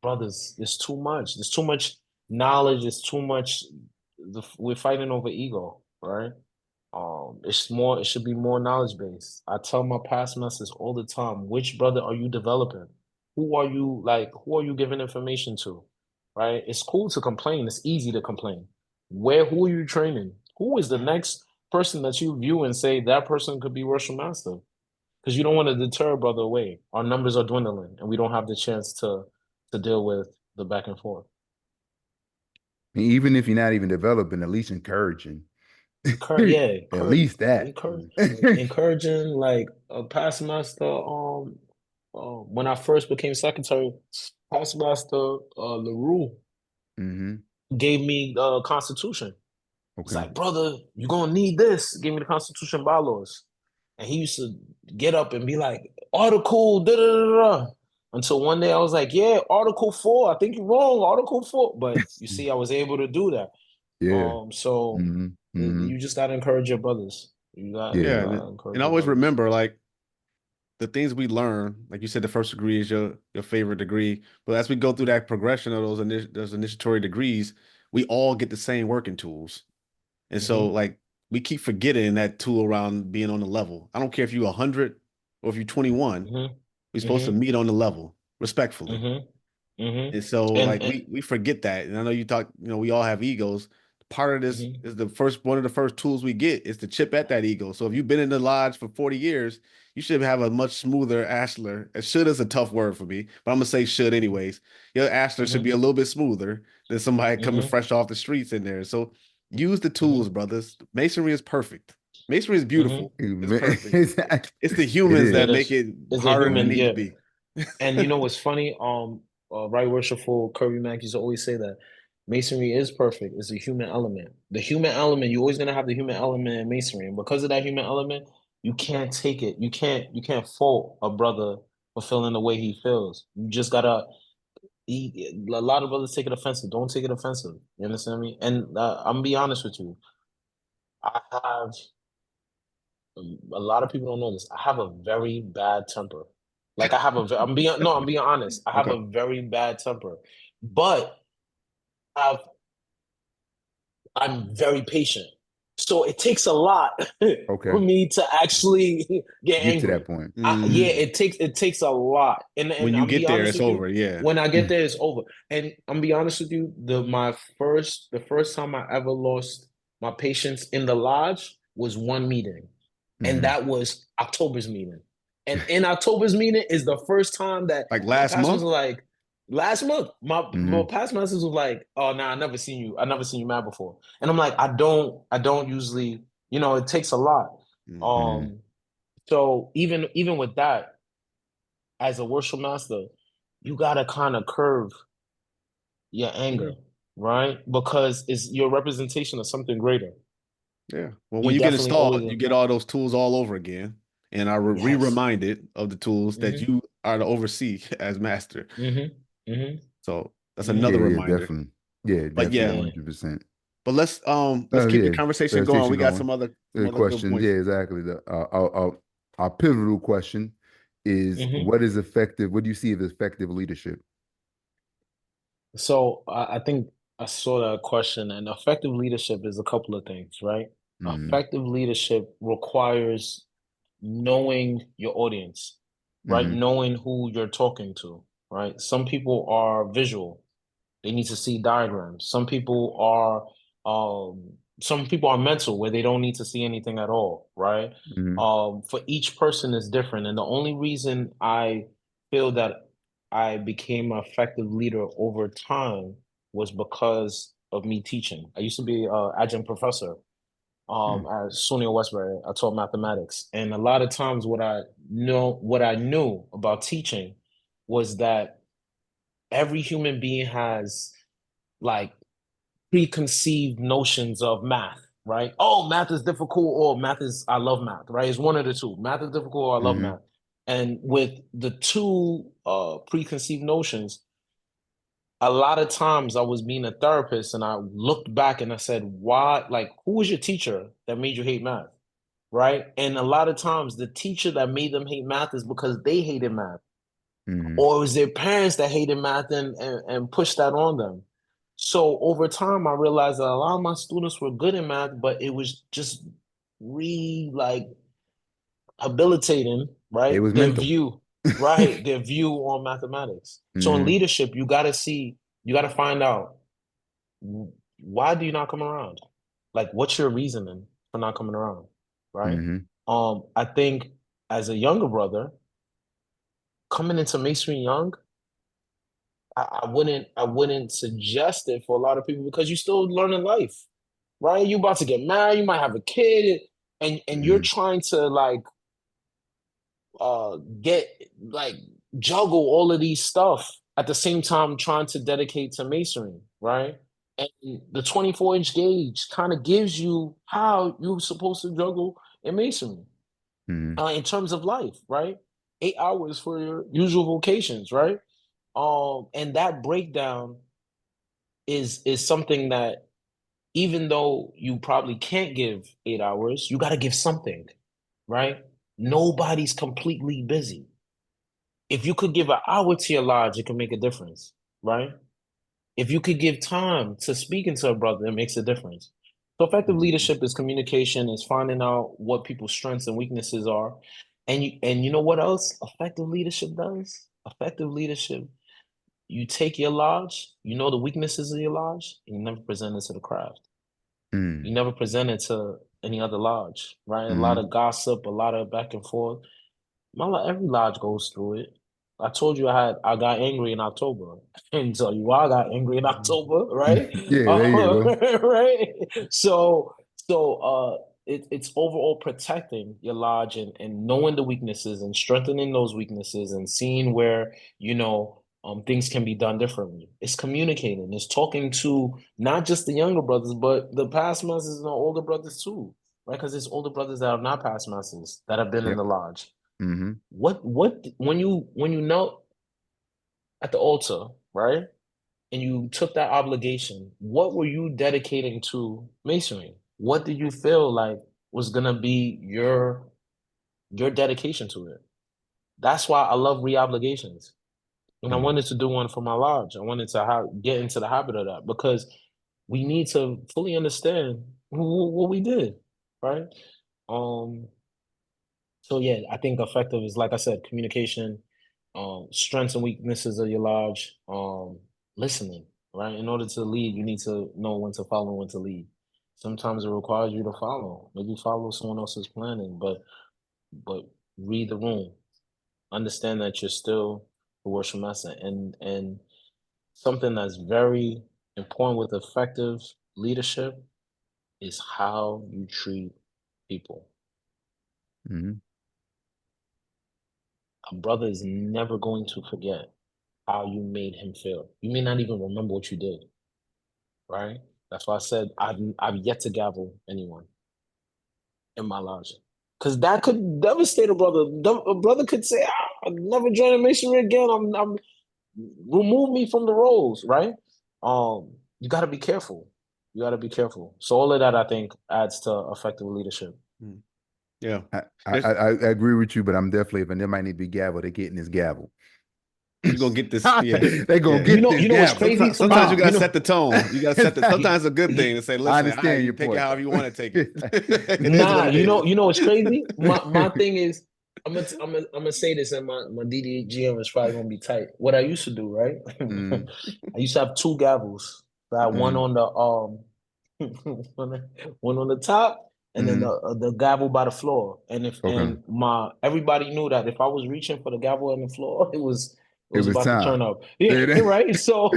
Brothers, there's too much. There's too much knowledge. There's too much. We're fighting over ego, right? It should be more knowledge based. I tell my past masters all the time, which brother are you developing? Who are you giving information to? Right? It's cool to complain. It's easy to complain. Who are you training? Who is the next person that you view and say that person could be worship master? Because you don't want to deter a brother away. Our numbers are dwindling and we don't have the chance to deal with the back and forth. Even if you're not even developing, at least encouraging. Yeah, At least that. encouraging like a past master. When I first became secretary, past master Larue Hmm. gave me the Constitution. He's Okay. like, brother, you're gonna need this. Give me the Constitution bylaws. And he used to get up and be like, Article da da da da. Until one day I was like, yeah, Article 4. I think you're wrong, Article 4. But you see, I was able to do that. Yeah. So Hmm. Hmm. you just gotta encourage your brothers. You Yeah. Yeah, gotta encourage and your always brothers. remember, like the things we learn, like you said, the first degree is your favorite degree. But as we go through that progression of those initiatory degrees, we all get the same working tools. And so, Mm-hmm. like, we keep forgetting that tool around being on the level. I don't care if you're 100 or if you're 21, Mm-hmm. we're supposed to Mm-hmm. meet on the level respectfully. Mm-hmm. Mm-hmm. And so, like, And we forget that. And I know you talk, we all have egos. Part of this mm-hmm. is one of the first tools we get is to chip at that ego. So if you've been in the lodge for 40 years, you should have a much smoother ashlar. Should is a tough word for me, but I'm gonna say should anyways. Your ashlar should be Mm-hmm. a little bit smoother than somebody coming Mm-hmm. fresh off the streets in there. So use the tools, Mm-hmm. brothers. Masonry is perfect. Masonry is Mm-hmm. beautiful. It's perfect. It It's the humans that make is. it It's a harder than it human, needs to yeah. be. And you know what's funny? Right worshipful Kirby Mack used to always say that masonry is perfect. It's a human element. The human element, you're always gonna have the human element in masonry. And because of that human element, you can't take it. You can't fault a brother for feeling the way he feels. You just gotta a lot of brothers take it offensive. Don't take it offensive. You understand me? And I'm gonna be honest with you. I have a lot of people don't know this. I have a very bad temper. Like I have a, I'm being honest. I have Okay. a very bad temper, but I've, I'm very patient. So it takes a lot for Okay. me to actually get Get to that angry. point. Yeah, Mhm. it takes a lot. And When you I'm get be there, honest it's with you, over. Yeah. when I get there, it's over. And I'm be honest with you, the first time I ever lost my patience in the lodge was one meeting, and Hmm. that was October's meeting. And in October's meeting is the first time that Like my last pastor was month. like, Last month, my past masters was like, "Oh, nah, I never seen you mad before," and I'm like, I don't usually, it takes a lot. Mm-hmm. Um, so even with that, as a worship master, you gotta kind of curve your Yeah. anger, right? Because it's your representation of something greater. Yeah. Well, when You you get definitely installed, always, you get all those tools all over again and are yes. re-reminded of the tools that Mm-hmm. you are to oversee as master. Mm-hmm. Mm-hmm. So that's Mm-hmm. another Yeah, yeah, reminder. definitely. Yeah, But definitely, yeah, Yeah. 100%. but let's Oh keep the yeah, conversation going. presentation We got going. some The other good question, points. yeah, exactly. Our pivotal question is, Mm-hmm. what is effective? What do you see as effective leadership? So I think I saw that question, and effective leadership is a couple of things, right? Mm-hmm. Effective leadership requires knowing your audience, right? Mm-hmm. Knowing who you're talking to, right? Some people are visual. They need to see diagrams. Some people are mental where they don't need to see anything at all, right? Mm-hmm. For each person is different. And the only reason I feel that I became an effective leader over time was because of me teaching. I used to be an adjunct professor at SUNY Westbury. I taught mathematics. And a lot of times what I knew about teaching was that every human being has like preconceived notions of math, right? Oh, math is difficult, or I love math, right? It's one of the two. Math is difficult, or I love Mm-hmm. math. And with the two preconceived notions, a lot of times I was being a therapist and I looked back and I said, why, like, who was your teacher that made you hate math? Right. And a lot of times the teacher that made them hate math is because they hated math, Mm-hmm. or it was their parents that hated math and pushed that on them. So over time, I realized that a lot of my students were good in math, but it was just rehabilitating, It right? was mental. Their view on mathematics. So in Mm-hmm. leadership, you got to find out, why do you not come around? Like, what's your reasoning for not coming around, right? Mm-hmm. I think as a younger brother coming into masonry young, I wouldn't suggest it for a lot of people because you're still learning life, right? You about to get married, you might have a kid, and you're Mm-hmm. trying to get like juggle all of these stuff at the same time trying to dedicate to masonry, right? And the 24-inch gauge kind of gives you how you're supposed to juggle in masonry Mm-hmm. in terms of life, right? 8 hours for your usual vocations, right? And that breakdown is something that even though you probably can't give 8 hours, you got to give something, right? Nobody's completely busy. If you could give an hour to your lodge, it can make a difference, right? If you could give time to speaking to a brother, it makes a difference. So effective Mm-hmm. leadership is communication, is finding out what people's strengths and weaknesses are. And you know what else effective leadership does? Effective leadership, you take your lodge, you know the weaknesses of your lodge, and you never present it to the crowd. You never present it to any other lodge, right? A lot Mm-hmm. of gossip, a lot of back and forth. Every lodge goes through it. I told you I got angry in October. And tell you why I got angry in October, right? Yeah, there you go. Right. So it's overall protecting your lodge and knowing the weaknesses and strengthening those weaknesses and seeing where, things can be done differently. It's communicating, it's talking to not just the younger brothers, but the past masters and the older brothers too, right? Because there's older brothers that are not past masters that have been in Yep. the lodge. Mm-hmm. What when you knelt at the altar, right? And you took that obligation, what were you dedicating to masonry? What did you feel like was gonna be your dedication to it? That's why I love re-obligations. And I Mm-hmm. wanted to do one for my lodge. I wanted to get into the habit of that because we need to fully understand what we did, right? Um, So yeah, I think effective is like I said, communication, strengths and weaknesses of your lodge, listening, right? In order to lead, you need to know when to follow and when to lead. Sometimes it requires you to follow. Maybe follow someone else's planning, but read the room. Understand that you're still the worship master. And something that's very important with effective leadership is how you treat people. Mm-hmm. A brother is never going to forget how you made him feel. You may not even remember what you did, right? That's why I said I've yet to gavel anyone in my lodge. Because that could devastate a brother. A brother could say, I'll never join a masonry again. I'm remove me from the roles, right? You gotta be careful. You gotta be careful. So all of that I think adds to effective leadership. Yeah. I agree with you, but I'm definitely, if there might need to be gavel, they're getting this gavel. You're gonna get this. Yeah. They're gonna get this you know what's gavel. crazy? Sometimes you gotta You know, set the tone. You gotta set the sometimes it's a good thing to say, I listen, all right, understand you your take it point. however you want to take it. It is nah, what it is. you know what's crazy? My thing is I'm gonna say this, and my DDGM is probably gonna be tight. What I used to do, right? Mm, I used to have two gavels. I had one mm, on the one on the top, and then mm. the gavel by the floor. And if Okay. and my everybody knew that if I was reaching for the gavel on the floor, it It was was about to time. turn up. Yeah, There it right. So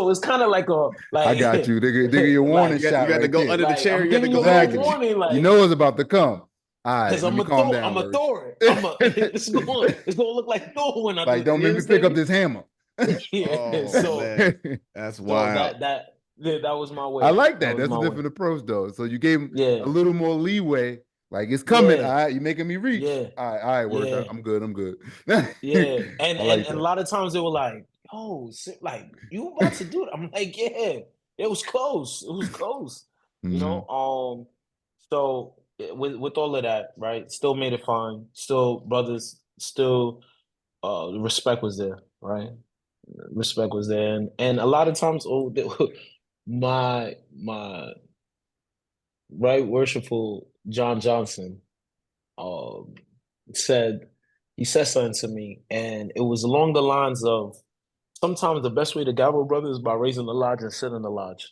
it's kind of like a I got like you. They get your warning like You shot got to right go there. under the like chair. I'm You got to giving you go a little back and Exactly. warning, You like. know it's about to come. All right, Cause let me calm down, I'm a Verse. Thor it. It's gonna look like Thor when I do Like, it. don't You make me pick up understand this hammer. me? Yeah. Oh man, that's So wild. that was my I way. like That that. was That's a my way. different approach, though. So you gave him Yeah. a little more leeway. Like, it's coming. All Yeah. right, you're making me reach. Yeah. All right, work. Yeah. I'm good. I'm good. Yeah. I like And a that. lot of times they were like, "Yo, like you about to do it?" I'm like, "Yeah, it was close. It was close." You Hmm. know. So with all of that, right? Still made it fine. Still brothers. Still, the respect was there, right? Respect was there, and a lot of times, my right worshipful John Johnson, um, said he said something to me, and it was along the lines of sometimes the best way to gavel brother is by raising the lodge and sit in the lodge,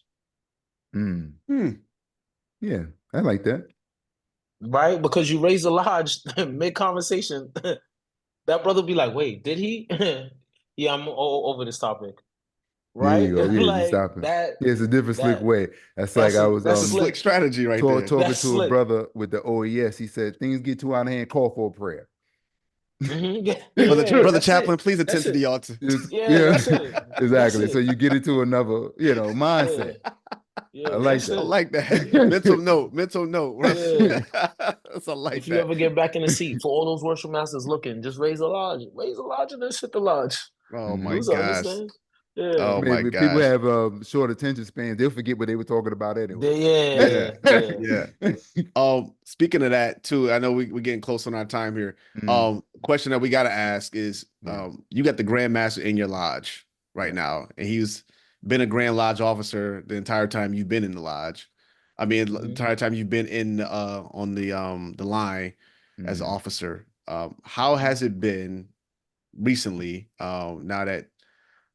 Mm. Hmm. Yeah, I like that. right? Because you raise the lodge mid conversation, that brother be like, "Wait, did he?" Yeah, I'm over this topic, There right? you go. Yeah, you Like stop him. that. Yeah, it's a different slick That way. That's like I was That's a slick. slick strategy right there. talking That's to a slick. brother with the OES. He said things get too out of hand. Call for a prayer. Yeah, yeah, Brother that's Chaplain, it. please attend That's to the it. altar. Yeah, Yeah, that's it. That's exactly. So it. you get into another, Yeah, mindset. I yeah, like that's I it. like that. Yeah, Mental note. yeah. I like If you that. ever get back in the seat, for all those worship masters looking, just raise a lodge, and then sit the lodge. Oh Mhm. my You gosh. understand? Yeah, Oh my Maybe people gosh. have short attention spans. They'll forget what they were talking about anyway. Yeah. yeah, yeah. Yeah. Speaking of that too, I know we're getting close on our time here. Mm, Question that we gotta ask is, yeah. you got the Grand Master in your lodge right Right. now, and he's been a Grand Lodge officer the entire time you've been in the lodge. I mean, the Mhm. entire time you've been in on the line as an Mm, officer. How has it been recently? Now that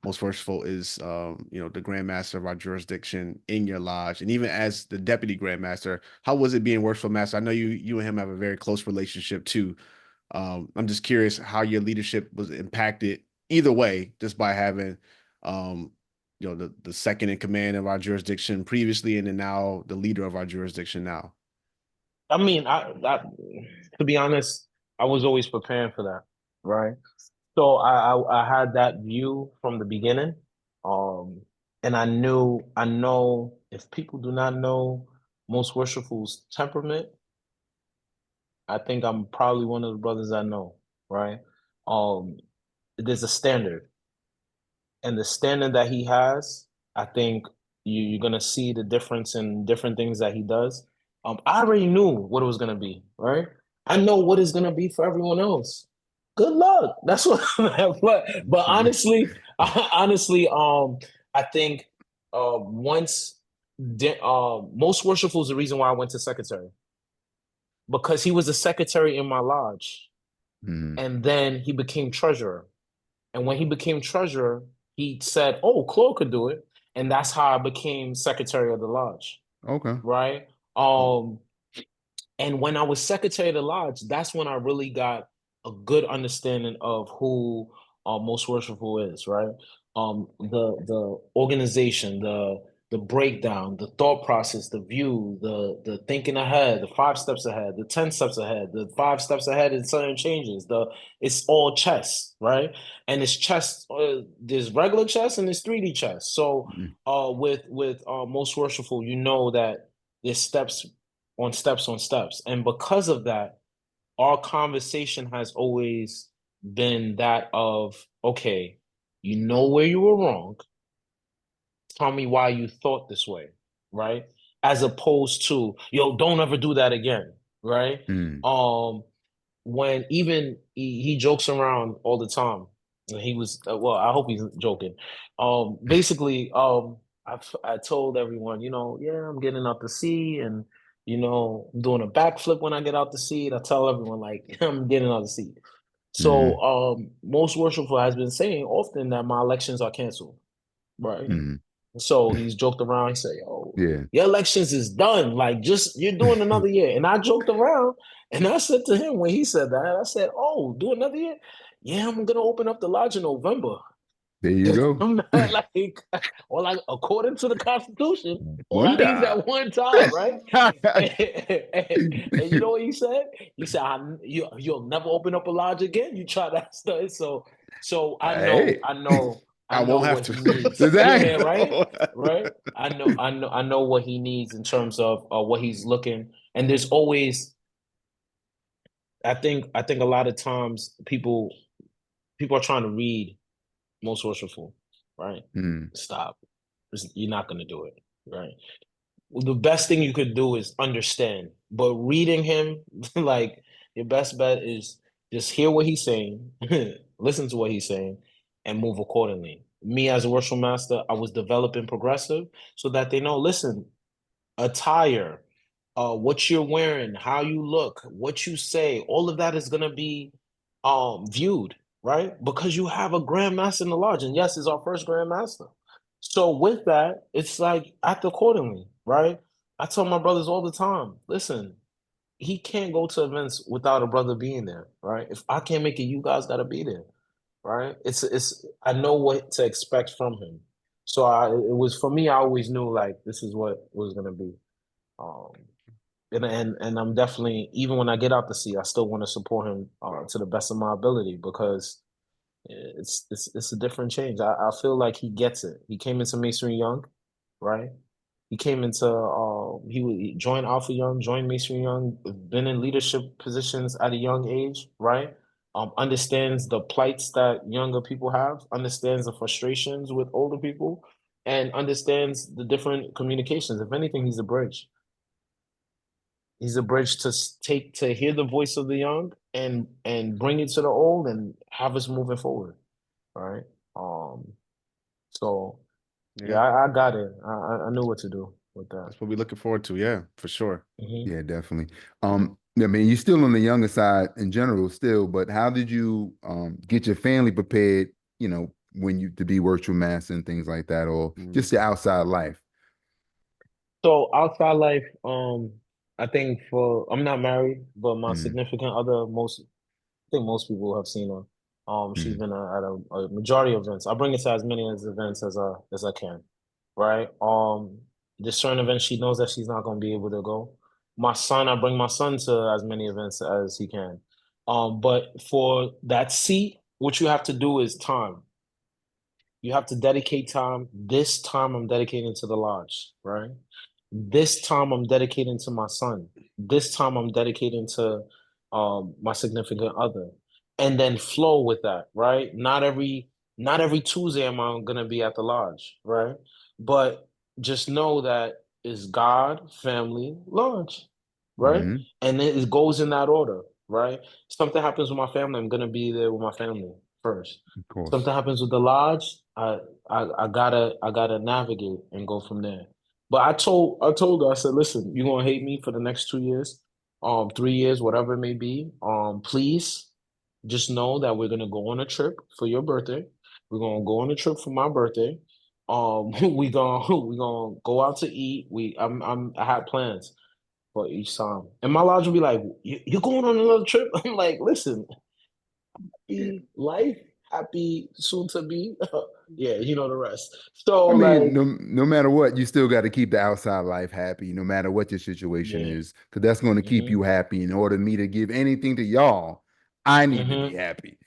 most worshipful is the Grand Master of our jurisdiction in your lodge, and even as the deputy Grand Master, how was it being worshipful master? I know you and him have a very close relationship too. I'm just curious how your leadership was impacted either way, just by having um the second in command of our jurisdiction previously, and then now the leader of our jurisdiction now. I mean, to be honest, I was always preparing for that, right? So I had that view from the beginning, um, and I know if people do not know most worshipful's temperament, I think I'm probably one of the brothers I know, right? Um, there's a standard, and the standard that he has, I think you're gonna see the difference in different things that he does. I already knew what it was gonna be, right? I know what it's gonna be for everyone else. Good luck. That's what. But honestly, I think once most worshipful is the reason why I went to secretary because he was the secretary in my lodge, mm, and then he became treasurer. And when he became treasurer, he said, "Oh, Claude could do it," and that's how I became secretary of the lodge, okay. right? Um, and when I was secretary of the lodge, that's when I really got a good understanding of who Most Worshipful is, right? The organization, the breakdown, the thought process, the view, the thinking ahead, the 5 steps ahead, the 10 steps ahead, the 5 steps ahead in certain changes. It's all chess, right? And it's chess. There's regular chess and there's 3D chess. So Mm, with Most Worshipful, you know that there's steps on steps on steps, and because of that, our conversation has always been that of, okay, you know where you were wrong. Tell me why you thought this way, right? As opposed to, yo, don't ever do that again, right? mm, Um, when even he jokes around all the time. And he was well, I hope he's joking. Basically, I told everyone, yeah, I'm getting out to sea, and I'm doing a backflip when I get out to sea. I tell everyone like I'm getting out to sea. So, mm, Most Worshipful has been saying often that my elections are canceled, right? mm. So he's joked around. He said, "Yo, Yeah. your elections is done. Like, just you're doing another year." And I joked around, and I said to him when he said that, I said, "Oh, do another year? Yeah, I'm gonna open up the lodge in November." There you go. I'm not like, or like according to the Constitution, all I need is Wonder. that one time, right? And you know what he said? He said, "You'll never open up a lodge again. You try that stuff." So I know, Hey, I know, I I know won't have what to. he needs. Yeah, exactly. right, right. I know what he needs in terms of what he's looking. And there's always, I think a lot of times people are trying to read Most Worshipful, right? Mm, Stop. You're not going to do it, right? Well, the best thing you could do is understand, but reading him, like your best bet is just hear what he's saying, listen to what he's saying, and move accordingly. Me as a worship master, I was developing progressive so that they know, listen, attire, what you're wearing, how you look, what you say, all of that is gonna be viewed, right? Because you have a grandmaster in the lodge. And yes, it's our first grandmaster. So with that, it's like act accordingly, right? I tell my brothers all the time, listen, he can't go to events without a brother being there, right? If I can't make it, you guys gotta be there, right? It's I know what to expect from him. So it was for me, I always knew like this is what was gonna be. Um, and I'm definitely, even when I get out to sea, I still want to support him to the best of my ability because it's a different change. I feel like he gets it. He came into Masonry young, right? He came into he joined Alpha Young, joined Masonry Young, been in leadership positions at a young age, right? Understands the plights that younger people have, understands the frustrations with older people, and understands the different communications. If anything, he's a bridge. He's a bridge to hear the voice of the young and bring it to the old and have us moving forward. All right. Um. So yeah, Yeah, I got it. I knew what to do with that. that's what we're looking forward to. Yeah, for sure. Hmm. yeah, definitely. I mean, you're still on the younger side in general, still, but how did you get your family prepared, when you to be virtual master and things like that, or Mm, just the outside life? So outside life, I think for I'm not married, but my Mm, significant other, I think most people have seen her. She's mm, been at a majority of events. I bring it to as many as events as I can, right? There's certain events she knows that she's not going to be able to go. My son, I bring my son to as many events as he can. But for that seat, what you have to do is time. You have to dedicate time. This time I'm dedicating to the lodge, right? This time I'm dedicating to my son. This time I'm dedicating to my significant other. And then flow with that, right? Not every Tuesday am I gonna be at the lodge, right? But just know that it's God, family, lodge, right? mm, And it goes in that order, right? Something happens with my family, I'm gonna be there with my family first. of course. Something happens with the lodge, I gotta navigate and go from there. But I told her, I said, listen, you're gonna hate me for the next 2 years, 3 years, whatever it may be. Please just know that we're gonna go on a trip for your birthday. We're gonna go on a trip for my birthday. We gonna go out to eat. I had plans for each time. And my lodge will be like, You're going on another trip?" I'm like, listen, life happy soon to be. Yeah, you know the rest. So I mean, like, no matter what, you still got to keep the outside life happy, no matter what your situation yeah, is, because that's going to keep mm-hmm, you happy. In order for me to give anything to y'all, I need to be mm-hmm. happy.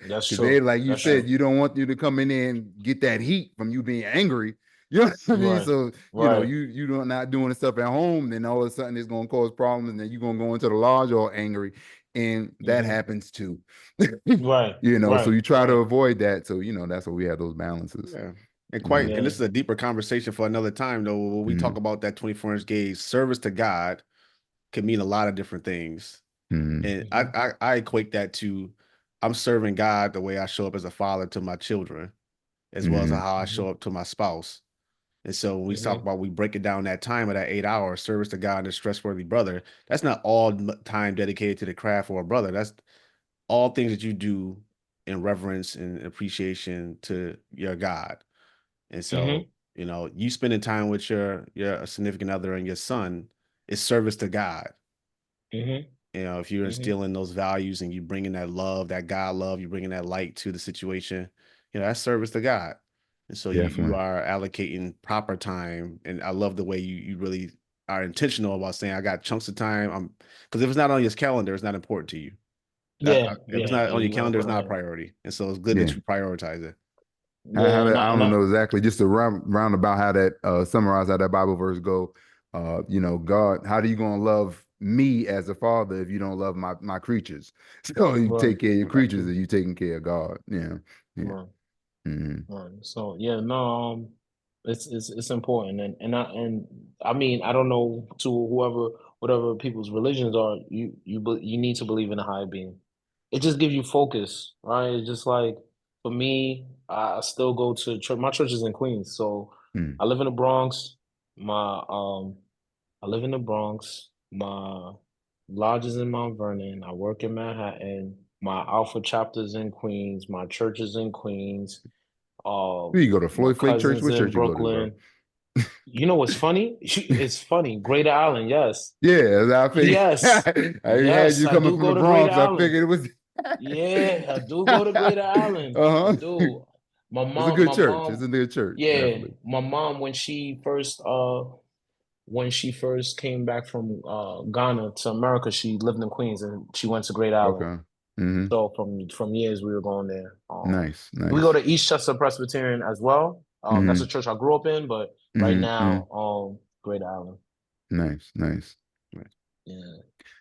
That's Because they, true. like you That's said, true. you don't want you to come in there and get that heat from you being angry. You know what I mean? Right, So, right. you don't not doing the stuff at home, then all of a sudden it's gonna cause problems, and then you're gonna go into the lodge all angry. And that Mm-hmm. happens too. Right, So right, you try to right. avoid that. So, that's why we have those balances. Yeah. And Yeah. and Yeah. this is a deeper conversation for another time, though. When we talk Mhm. about that 24-inch gauge, service to God can mean a lot of different things. Mhm. And Mm-hmm, I equate that to I'm serving God the way I show up as a father to my children, as well as Mhm. how I mm-hmm, show up to my spouse. And so when we talk mm-hmm. about we break it down that time of that 8 hours service to God and a stress-worthy brother, that's not all time dedicated to the craft or a brother. That's all things that you do in reverence and appreciation to your God. And so, Mm-hmm. you spending time with your significant other and your son is service to God. Mm-hmm. If you're Mm-hmm. instilling those values and you bringing that love, that God love, you bringing that light to the situation, that's service to God. And so you Definitely. are allocating proper time. And I love the way you really are intentional about saying, I got chunks of time. Because if it's not on your calendar, it's not important to you. Yeah, If it's yeah. not on your You gotta calendar, put it's it not a on. priority. And so it's good that Yeah. you prioritize it. Yeah, I and don't I, know exactly, just to round about how that summarize how that Bible verse go. God, how are you gonna love me as a father if you don't love my creatures? So you right, take care of your creatures, mm-hmm, and you taking care of God. Yeah. Yeah. right. Mhm. Right. So yeah, no, it's important, and I mean, I don't know to whatever people's religions are. You need to believe in a higher being. It just gives you focus, right? It's just like for me, I still go to church. My church is in Queens, so Mhm. I live in the Bronx. My I live in the Bronx. My lodge is in Mount Vernon. I work in Manhattan. My Alpha chapter's in Queens. My church is in Queens. Who you go to My Floyd Flake Church? cousin's What in church you go to, bro? Brooklyn. You know what's funny? It's funny. Greater Island, yes. Yeah, I Yes. figured. I had Yes, you I coming do from the go to Greater Bronx. I Island. figured it was. Yeah, I do go to Greater Island. I Uh-huh. do. It's a good My church. It's a mom, good church, yeah, definitely. my mom when she first came back from Ghana to America, she lived in Queens and she went to Great Island. Okay. Hmm. So from years we were going there. Nice, We go nice. to Eastchester Presbyterian as well. That's a Hmm. church I grew up in, but right Hmm. now, Great Island. Nice, nice. Yeah.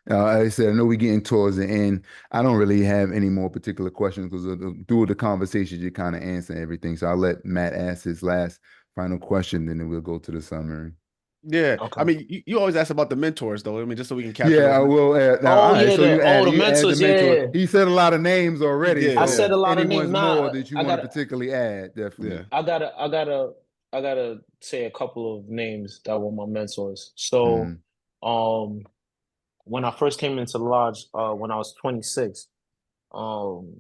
Like I said, I know we're getting towards the end. I don't really have any more particular questions because through the conversations, you kind of answer everything. So I'll let Matt ask his last final question, then we'll go to the summary. Yeah. I Okay. mean, you always ask about the mentors, though. I mean, just so we can capture Yeah, those. I will add. Now, Oh all right. yeah, So the you add the mentors. mentor. Yeah, He said a lot of names He already. did. I So said Yeah. a lot of names. anyone's more Nah, that you I want to gotta, particularly add, definitely. Yeah. I gotta, I gotta, I gotta say a couple of names that were my mentors. So, Hmm. um, when I first came into the lodge, when I was 26, um,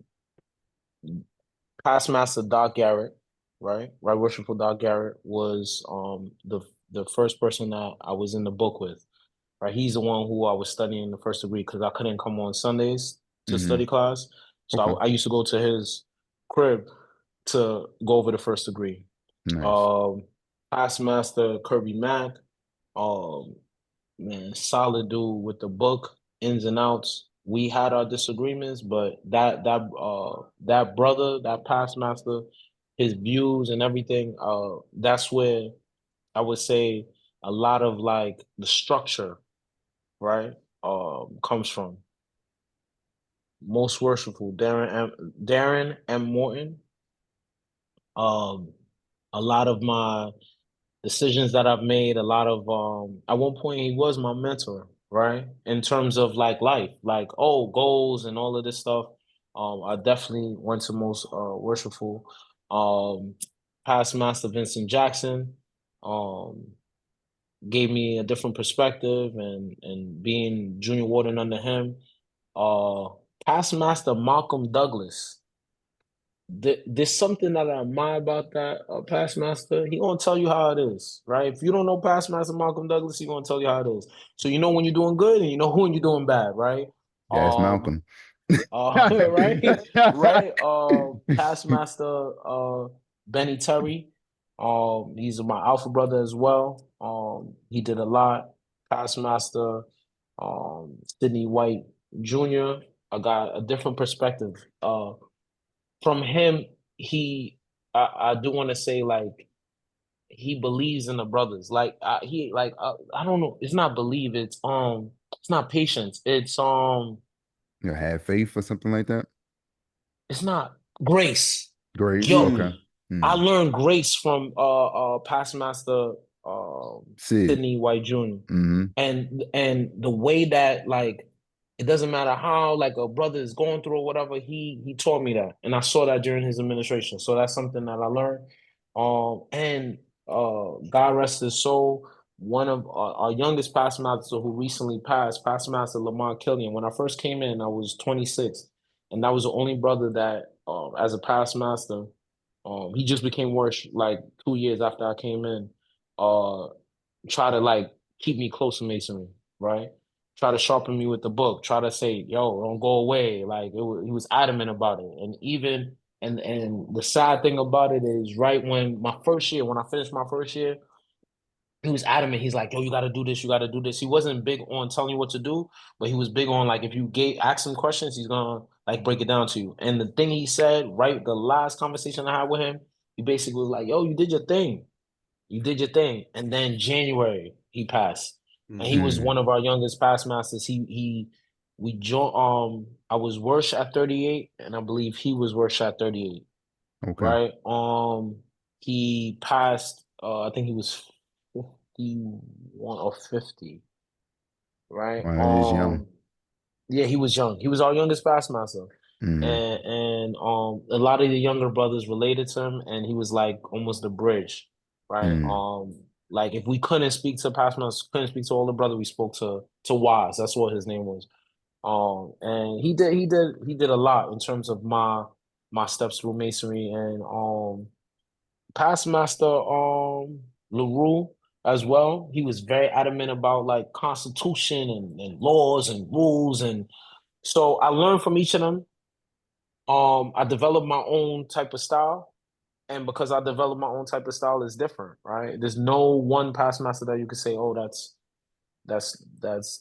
past master Doc Garrett, right, worshipful Doc Garrett was the first person that I was in the book with. Right, he's the one who I was studying the first degree because I couldn't come on Sundays to Hmm. study class, so Okay. I used to go to his crib to go over the first degree. Nice. Um, past master Kirby Mack, um, man, solid dude with the book, ins and outs. We had our disagreements, but that brother, that past master, his views and everything, that's where I would say a lot of like the structure, right, comes from. Most worshipful, Darren M. Morton. Um, a lot of my decisions that I've made, a lot of at one point he was my mentor, right? In terms of like life, like goals and all of this stuff. I definitely went to most worshipful. Um past master Vincent Jackson um gave me a different perspective and being junior warden under him. Uh past master Malcolm Douglas, there's something that I admire about that past master. He gonna tell you how it is, right? If you don't know past master Malcolm Douglas, he gonna tell you how it is. So you know when you're doing good and you know when you're doing bad, right? Yeah, it's Um, Malcolm. Right, right. Past Master Benny Terry. He's my alpha brother as well. He did a lot. Past Master Sidney White Jr. I got a different perspective. From him, I do want to say like he believes in the brothers. Like I don't know. It's not believe. It's not patience. You have faith or something like that. It's not grace. Grace. Yo, Okay. I Mm. learned grace from past master Sid. Sidney White Jr. Mm-hmm. And the way that like it doesn't matter how like a brother is going through or whatever, he taught me that. And I saw that during his administration. So that's something that I learned. And God rest his soul. One of our youngest past master who recently passed, past master Lamont Killian. When I first came in, I was 26, and that was the only brother that, as a past master, he just became worse like 2 years after I came in. Uh, try to like keep me close to masonry, right? Try to sharpen me with the book. Try to say, "Yo, don't go away." Like he was adamant about it, and even and the sad thing about it is, right when my first year, when I finished my first year, he was adamant. He's like, "Yo, you got to do this. You got to do this." He wasn't big on telling you what to do, but he was big on like if you ask him questions, he's gonna like break it down to you. And the thing he said, right, the last conversation I had with him, he basically was like, "Yo, you did your thing. You did your thing." And then January he passed, and he was Mm. one of our youngest past masters. We joined. I was worse at 38, and I believe he was worse at 38. Okay. Right. He passed. I think he was 51 or 50. Right. Wow, that is young. Yeah, he was young. He was our youngest past master. Mm. And a lot of the younger brothers related to him, and he was like almost the bridge, right? Mm. Like if we couldn't speak to past masters, couldn't speak to older brother, we spoke to Wise. That's what his name was. And he did a lot in terms of my steps through masonry. And past master LaRue as well. He was very adamant about like constitution and laws and rules. And so I learned from each of them. I developed my own type of style. And because I developed my own type of style, it's different, right? There's no one past master that you could say, oh, that's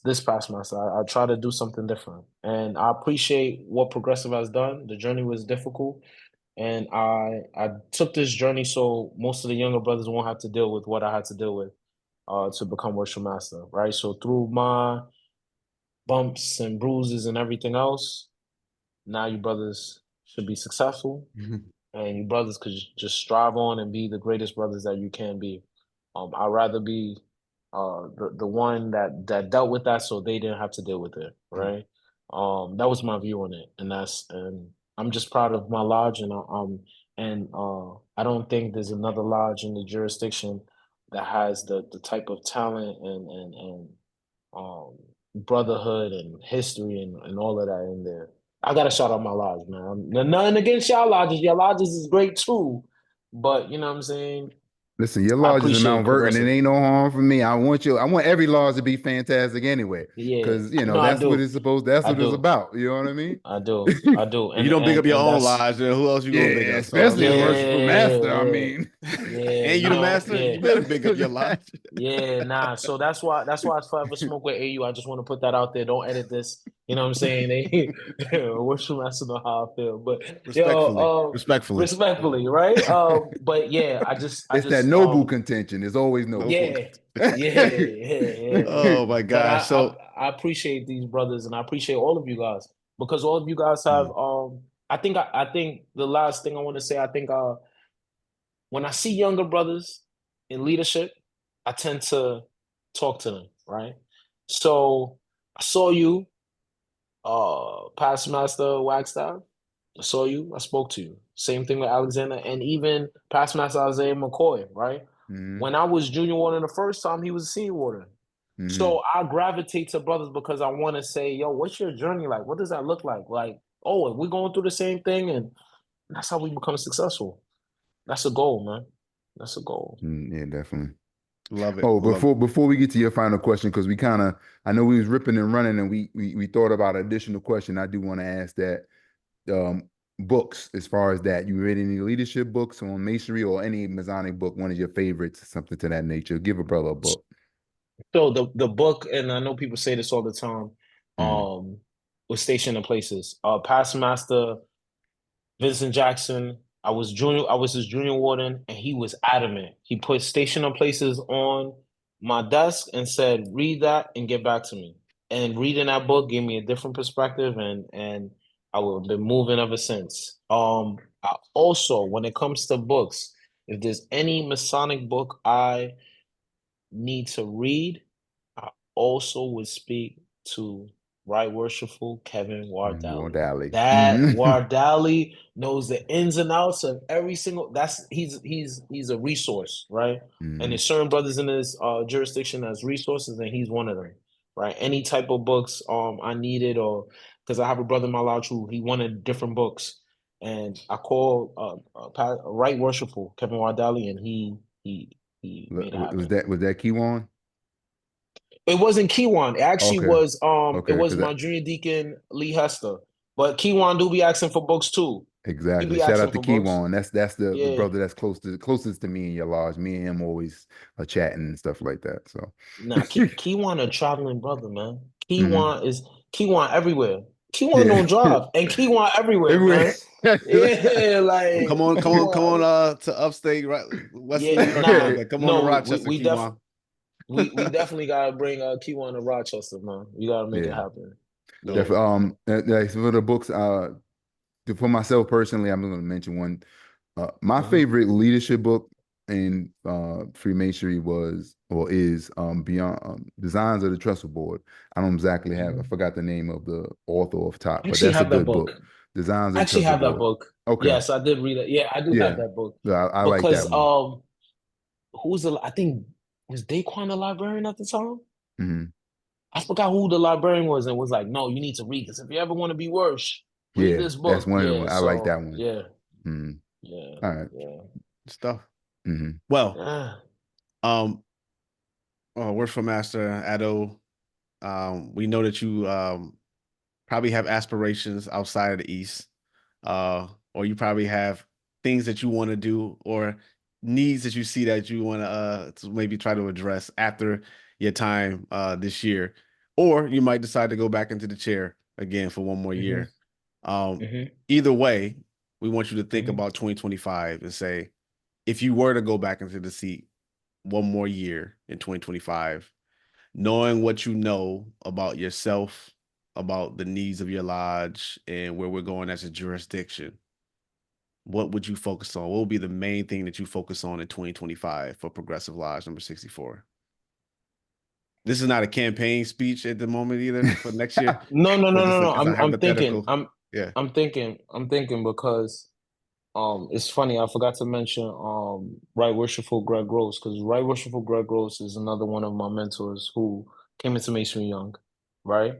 this past master. I try to do something different. And I appreciate what Progressive has done. The journey was difficult. And I took this journey so most of the younger brothers won't have to deal with what I had to deal with to become worship master, right? So through my bumps and bruises and everything else, now you brothers should be successful, and you brothers could just strive on and be the greatest brothers that you can be. I'd rather be the one that dealt with that so they didn't have to deal with it, right? That was my view on it, and I'm just proud of my lodge, and I don't think there's another lodge in the jurisdiction that has the type of talent and um brotherhood and history and all of that in there. I gotta shout out my lodge, man. Nothing against y'all lodges. Your lodges is great too, but you know what I'm saying. Listen, your I lodge is in appreciate Mount Vernon. It progressive. ain't no harm for me. I want every lodge to be fantastic anyway. Yeah, Because no, I that's what do. it's supposed, that's I what it's do. about. You know what I mean? I do. I do. If you don't big up your And own that's lodge, then who else you Yeah, gonna big up? So I especially as mean, worshipful master. I yeah, mean, yeah, and you you the know, master, yeah. you better big up your lodge. Yeah, nah. So that's why I forever smoke with AU. I just want to put that out there. Don't edit this. You know what I'm saying? They what's your master know how I feel. But Respectfully, yo, respectfully. respectfully, right? But yeah, I it's that just noble contention. It's always noble. Noble. yeah, yeah. Oh my But gosh. So I appreciate these brothers and I appreciate all of you guys because all of you guys have mm, I think the last thing I want to say, I think when I see younger brothers in leadership, I tend to talk to them, right? So I saw you, Past Master Wagstaff. I saw you, I spoke to you. Same thing with Alexander and even Past Master Isaiah McCoy, right? hmm When I was junior warden the first time, he was a senior warden. hmm So I gravitate to brothers because I want to say, yo, what's your journey like? What does that look like? Like, oh, we're going through the same thing, and that's how we become successful. That's a goal, man. That's a goal. Yeah, definitely. Love it. Oh, Love it. before we get to your final question, because we kind of, I know we was ripping and running, and we thought about an additional question. I do want to ask that um, books, as far as that, you read any leadership books on masonry or any Masonic book? One of your favorites, something to that nature. Give a brother a book. So the book, and I know people say this all the time, Mm, um, was Stationed in Places. Past Master Vincent Jackson, I was his junior warden, and he was adamant. He put Station of Places on my desk and said, read that and get back to me. And reading that book gave me a different perspective, and I would have been moving ever since. I also, when it comes to books, if there's any Masonic book I need to read, I also would speak to Right Worshipful Kevin War Wardali. Dally. That Mm-hmm. Wardali knows the ins and outs of every single. That's he's a resource, right? And Mm-hmm. there's certain brothers in his jurisdiction as resources, and he's one of them, right? Any type of books I needed, or because I have a brother in my lodge who he wanted different books, and I called Right Worshipful Kevin Wardali, and he made it happen. Was that Kiwan? It wasn't Kiwan. It actually Okay, it okay, was because my that junior deacon Lee Hester. But Kiwan do be asking for books too. He exactly. be Shout asking out to for books. Kiwan. That's the Yeah. brother that's closest to me in your lodge. Me and him always chatting and stuff like that. So, Nah, Kiwan a traveling brother, man. hmm Kiwan everywhere. Kiwan yeah, don't drive. And Kiwan everywhere, everywhere. man. Yeah, like Come on, Kiwan. to upstate, right? West New Yeah, York a little nah. bit. Come on to No, Rochester, Kiwan. we definitely gotta bring Kiwan to Rochester, man. We gotta make it Yeah, happen. Dope. Yeah. for the books. For myself personally, I'm going to mention one. My Mhm. favorite leadership book in Freemasonry was or is Beyond Designs of the Trestle Board. I don't exactly have. I Mhm. forgot the name of the author off top, I but actually that's a have that good book. book. Designs I of the actually Trestle have that Board. book. Okay. Yes, I did read it. Yeah, I do have Yeah. that book Yeah, I like because that one. who's the I think was Daquan the librarian at the time? Hmm I forgot who the librarian was and was like, no, you need to read this. If you ever want to be worse, read Yeah, this that's book. one of the Yeah, ones. I like that so one. yeah, Hmm yeah, All right. yeah. Stuff. Hmm Well, Ah, um, Worshipful Master Addo, we know that you probably have aspirations outside of the East, or you probably have things that you want to do or needs that you see that you want to maybe try to address after your time this year, or you might decide to go back into the chair again for one more mhm, year. Um, mhm, Either way, we want you to think mhm. about 2025 and say, if you were to go back into the seat one more year in 2025, knowing what you know about yourself, about the needs of your lodge, and where we're going as a jurisdiction, what would you focus on? What will be the main thing that you focus on in 2025 for Progressive Lodge number 64? This is not a campaign speech at the moment either for next year, No, no, but no, just no, no. it's a I'm thinking. hypothetical. Yeah. I'm thinking because it's funny, I forgot to mention Right Worshipful Greg Gross, because Right Worshipful Greg Gross is another one of my mentors who came into Masonry young, right?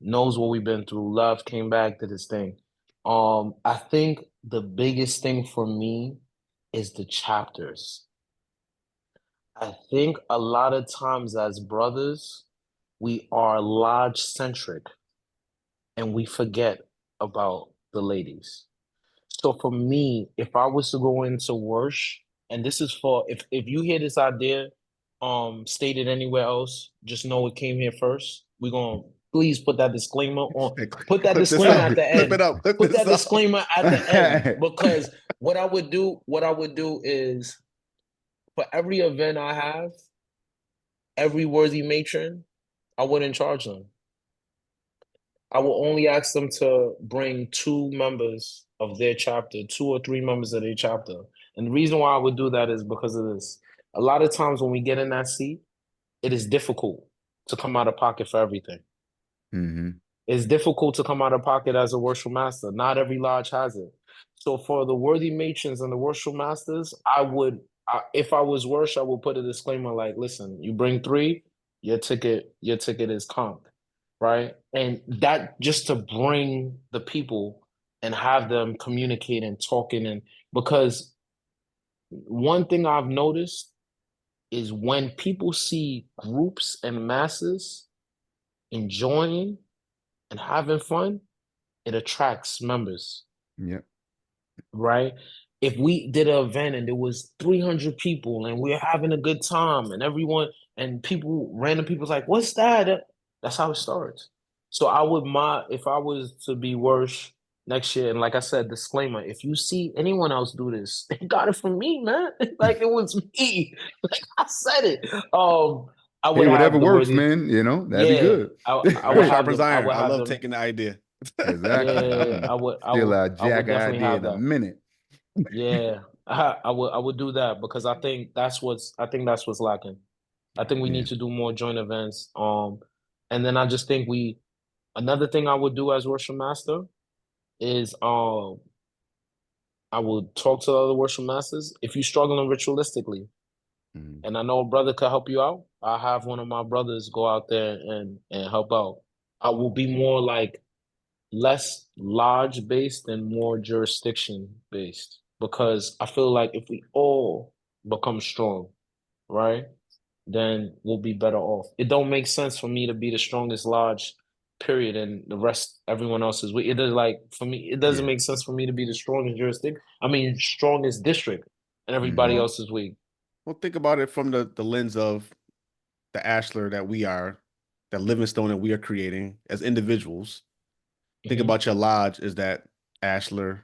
Knows what we've been through, left, came back, did his thing. I think the biggest thing for me is the chapters. I think a lot of times as brothers, we are lodge centric and we forget about the ladies. So for me, if I was to go into worship, and this is for if you hear this idea stated anywhere else, just know it came here first. We're gonna please put that disclaimer on, Hey, put that clip this disclaimer up. at the Clip it end. up. Clip Put this that up. disclaimer at the end. Because what I would do is for every event I have, every worthy matron, I wouldn't charge them. I will only ask them to bring two members of their chapter, two or three members of their chapter. And the reason why I would do that is because of this. A lot of times when we get in that seat, it is difficult to come out of pocket for everything. hmm It's difficult to come out of pocket as a worship master. Not every lodge has it. So for the worthy matrons and the worship masters, if I was worse, I would put a disclaimer like, listen, you bring three, your ticket is comped, right? And that just to bring the people and have them communicate and talking and because one thing I've noticed is when people see groups and masses enjoying and having fun, it attracts members, Yep. right? If we did an event and there was 300 people and we're having a good time and everyone and people, random people's like, what's that? That's how it starts. So if I was to be worse next year, and like I said, disclaimer, if you see anyone else do this, they got it from me, man. Like it was me. Like I said it. I Hey, would whatever have the works, worthy, man. That'd be yeah. good. I Iron would have sharpens them, I iron. would I have love them, taking the idea. Exactly. yeah, I'm steal our I would Jack definitely idea have in a that. minute. Yeah, I would do that because I think that's what's lacking. I think we Yeah. need to do more joint events. And then I just think another thing I would do as worship master is I would talk to the other worship masters. If you're struggling ritualistically, Mhm. and I know a brother could help you out, I have one of my brothers go out there and help out. I will be more like less lodge based and more jurisdiction based because I feel like if we all become strong, right, then we'll be better off. It don't make sense for me to be the strongest lodge, period, and the rest, everyone else is weak. It does like for me, it doesn't Yeah. make sense for me to be the strongest jurisdiction. I mean, strongest district, and everybody Hmm. Well, else is weak. well, think about it from the lens of the Ashler that we are, that Livingstone that we are creating as individuals. Think Hmm. about your lodge is that Ashler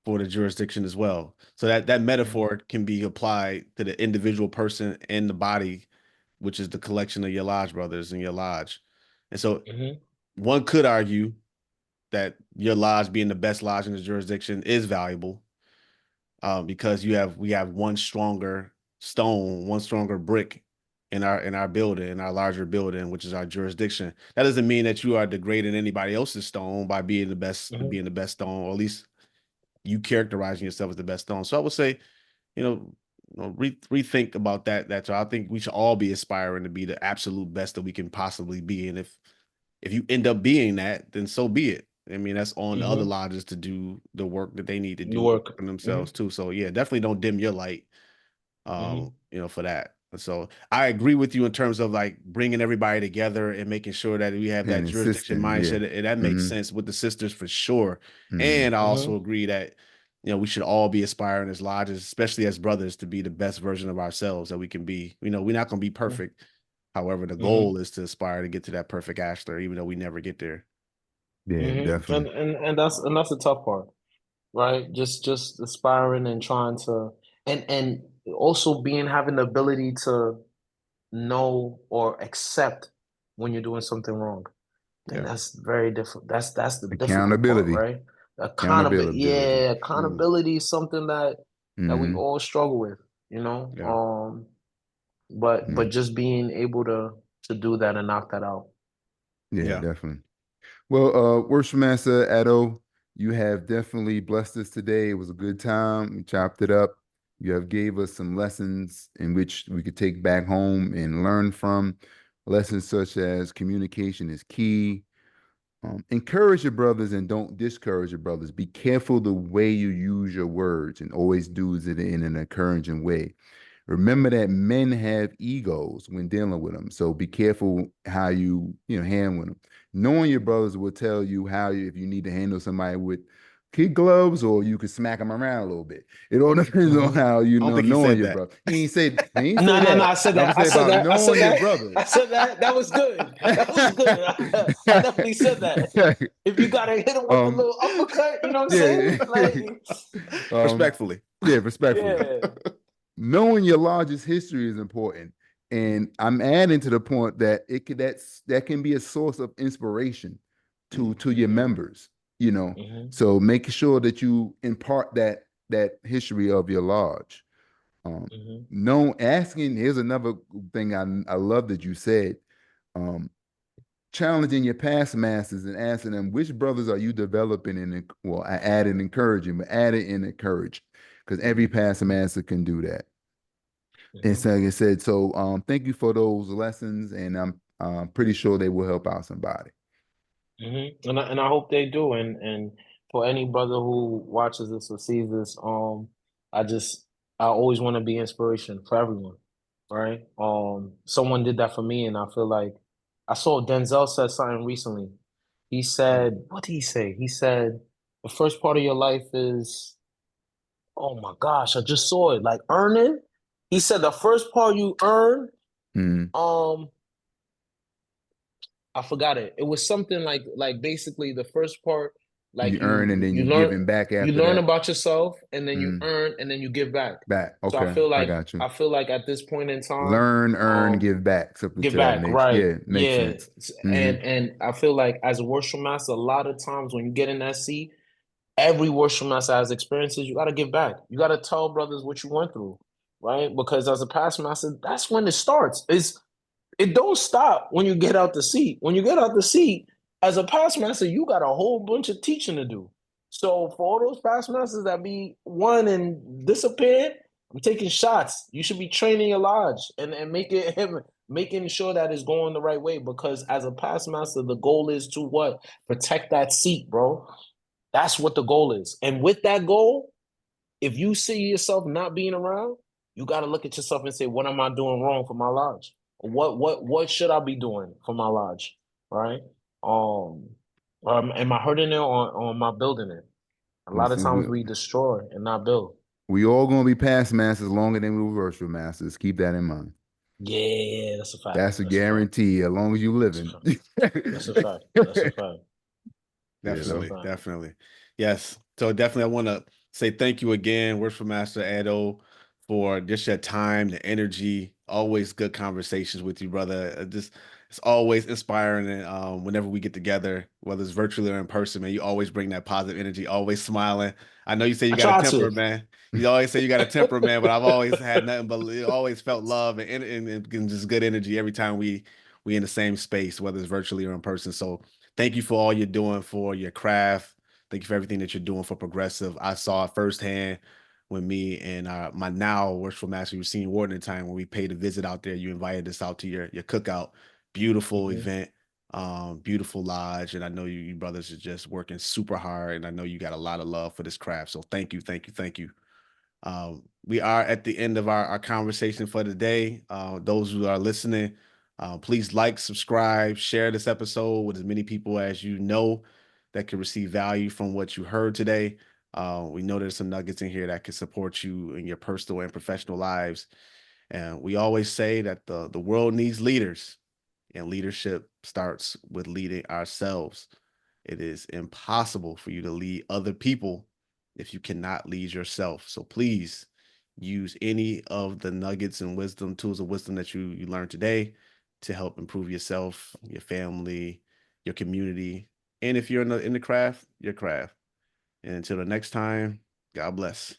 for the jurisdiction as well. So that Hmm. metaphor can be applied to the individual person and the body, which is the collection of your lodge brothers and your lodge. And so Hmm. one could argue that your lodge being the best lodge in the jurisdiction is valuable, because we have one stronger stone, one stronger brick in our building, in our larger building, which is our jurisdiction. That doesn't mean that you are degrading anybody else's stone by Hmm. being the best stone, or at least you characterizing yourself as the best stone. So I would say, you know, rethink about that. So I think we should all be aspiring to be the absolute best that we can possibly be. And if you end up being that, then so be it. I mean, that's on the other Hmm. lodges to do the work that they need to The do work. for Hmm. themselves too. So yeah, definitely don't dim your light, Hmm. for that. So I agree with you in terms of like bringing everybody together and making sure that we have that And jurisdiction insisting. Yeah. mindset, and that makes Hmm. sense with the sisters for sure. Hmm. And I also Hmm. agree that we should all be aspiring as lodges, especially as brothers, to be the best version of ourselves that we can be. We're not going to be perfect. However, the Hmm. goal is to aspire to get to that perfect Ashler, even though we never get there. Yeah, Hmm. And definitely. that's the tough part, right? Just aspiring and trying to and also being having the ability to know or accept when you're doing something wrong. I think Yeah, that's very different. That's the difficult part, Accountability. right? Accountability, Accountability. yeah, Ooh. accountability is something that we Hmm. all struggle with, you know. yeah, But Yeah. just being able to do that and knock that out. Yeah, yeah. definitely. Well, Worship Master Addo, you have definitely blessed us today. It was a good time. We chopped it up. You have gave us some lessons in which we could take back home and learn from. Lessons such as communication is key. Encourage your brothers and don't discourage your brothers. Be careful the way you use your words and always do it in an encouraging way. Remember that men have egos when dealing with them. So be careful how you handle them. Knowing your brothers will tell you if you need to handle somebody with kid gloves or you could smack them around a little bit. It all depends on Hmm. how I don't think he knowing said your that. brother. He ain't say No, no, no. that. I said I would that. I say said about that. I said knowing your that. I brothers. said that. That was good. That was good. I definitely said that. If you gotta hit him with the um little uppercut, you know what I'm yeah. saying? Like, um Respectfully. yeah, respectfully. yeah. Knowing your largest history is important. And I'm adding to the point that that can be a source of inspiration to your Hmm. members, you know. Hmm. So make sure that you impart that history of your lodge. Hmm. No asking, here's another thing I love that you said. Um, challenging your past masters and asking them which brothers are you developing and well, I added encouraging, but added and encourage because every past master can do that. And Hmm. so, like I said, so thank you for those lessons, and I'm pretty sure they will help out somebody. And I hope they do. And for any brother who watches this or sees this, I always want to be inspiration for everyone. right? Someone did that for me, and I feel like I saw Denzel said something recently. He said, what did he say? He said, the first part of your life is, oh my gosh, I just saw it, like earning. He said the first part you earn, Mm. um, I forgot it. It was something like basically the first part, like You earn and then you you learn giving back you after learn that. about yourself, and then you Mm. earn, and then you give back. Back. So Okay, I got you. I feel like at this point in time, Learn, earn, um, give back. Something give to that back, nature. right? Yeah, makes Yeah. sense. And I feel like as a worship master, a lot of times when you get in that seat, every worship master has experiences. You got to give back. You got to tell brothers what you went through, right? Because as a past master, that's when it starts. It don't stop when you get out the seat. When you get out the seat, as a past master, you got a whole bunch of teaching to do. So for all those past masters that be one and disappeared, I'm taking shots. You should be training your lodge and making sure that it's going the right way. Because as a past master, the goal is to what? Protect that seat, bro. That's what the goal is. And with that goal, if you see yourself not being around, you got to look at yourself and say, what am I doing wrong for my lodge? What should I be doing for my lodge? Right? Am I hurting it or am I building it? A lot of Listen, times we destroy and not build. we all gonna be past masters longer than we were virtual masters. Keep that in mind. Yeah, that's a fact. That's a That's a fact. guarantee as long as you That's a living. fact. That's a fact. That's a fact. You That's a know. Definitely, fact. definitely. Yes. So definitely I want to say thank you again, Worshipful Master Addo, for just your time, the energy, always good conversations with you, brother. Just it's always inspiring and whenever we get together, whether it's virtually or in person, man, you always bring that positive energy, always smiling. I know you say you I got a try temper, to. man. You always say you got a temper, man, but I've always had nothing but always felt love and just good energy every time we in the same space, whether it's virtually or in person. So thank you for all you're doing for your craft. Thank you for everything that you're doing for Progressive. I saw it firsthand when me and my now worshipful master, you were seeing Warden at the time when we paid a visit out there. You invited us out to your cookout. Beautiful Mhm. event, beautiful lodge. And I know you brothers are just working super hard. And I know you got a lot of love for this craft. So thank you, thank you, thank you. We are at the end of our conversation for today. Those who are listening, please like, subscribe, share this episode with as many people as you know that can receive value from what you heard today. We know there's some nuggets in here that can support you in your personal and professional lives. And we always say that the world needs leaders, and leadership starts with leading ourselves. It is impossible for you to lead other people if you cannot lead yourself. So please use any of the nuggets and wisdom, tools of wisdom that you learned today to help improve yourself, your family, your community, and if you're in the craft, your craft. And until the next time, God bless.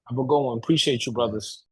Have a good one. Appreciate you, Uh, brothers.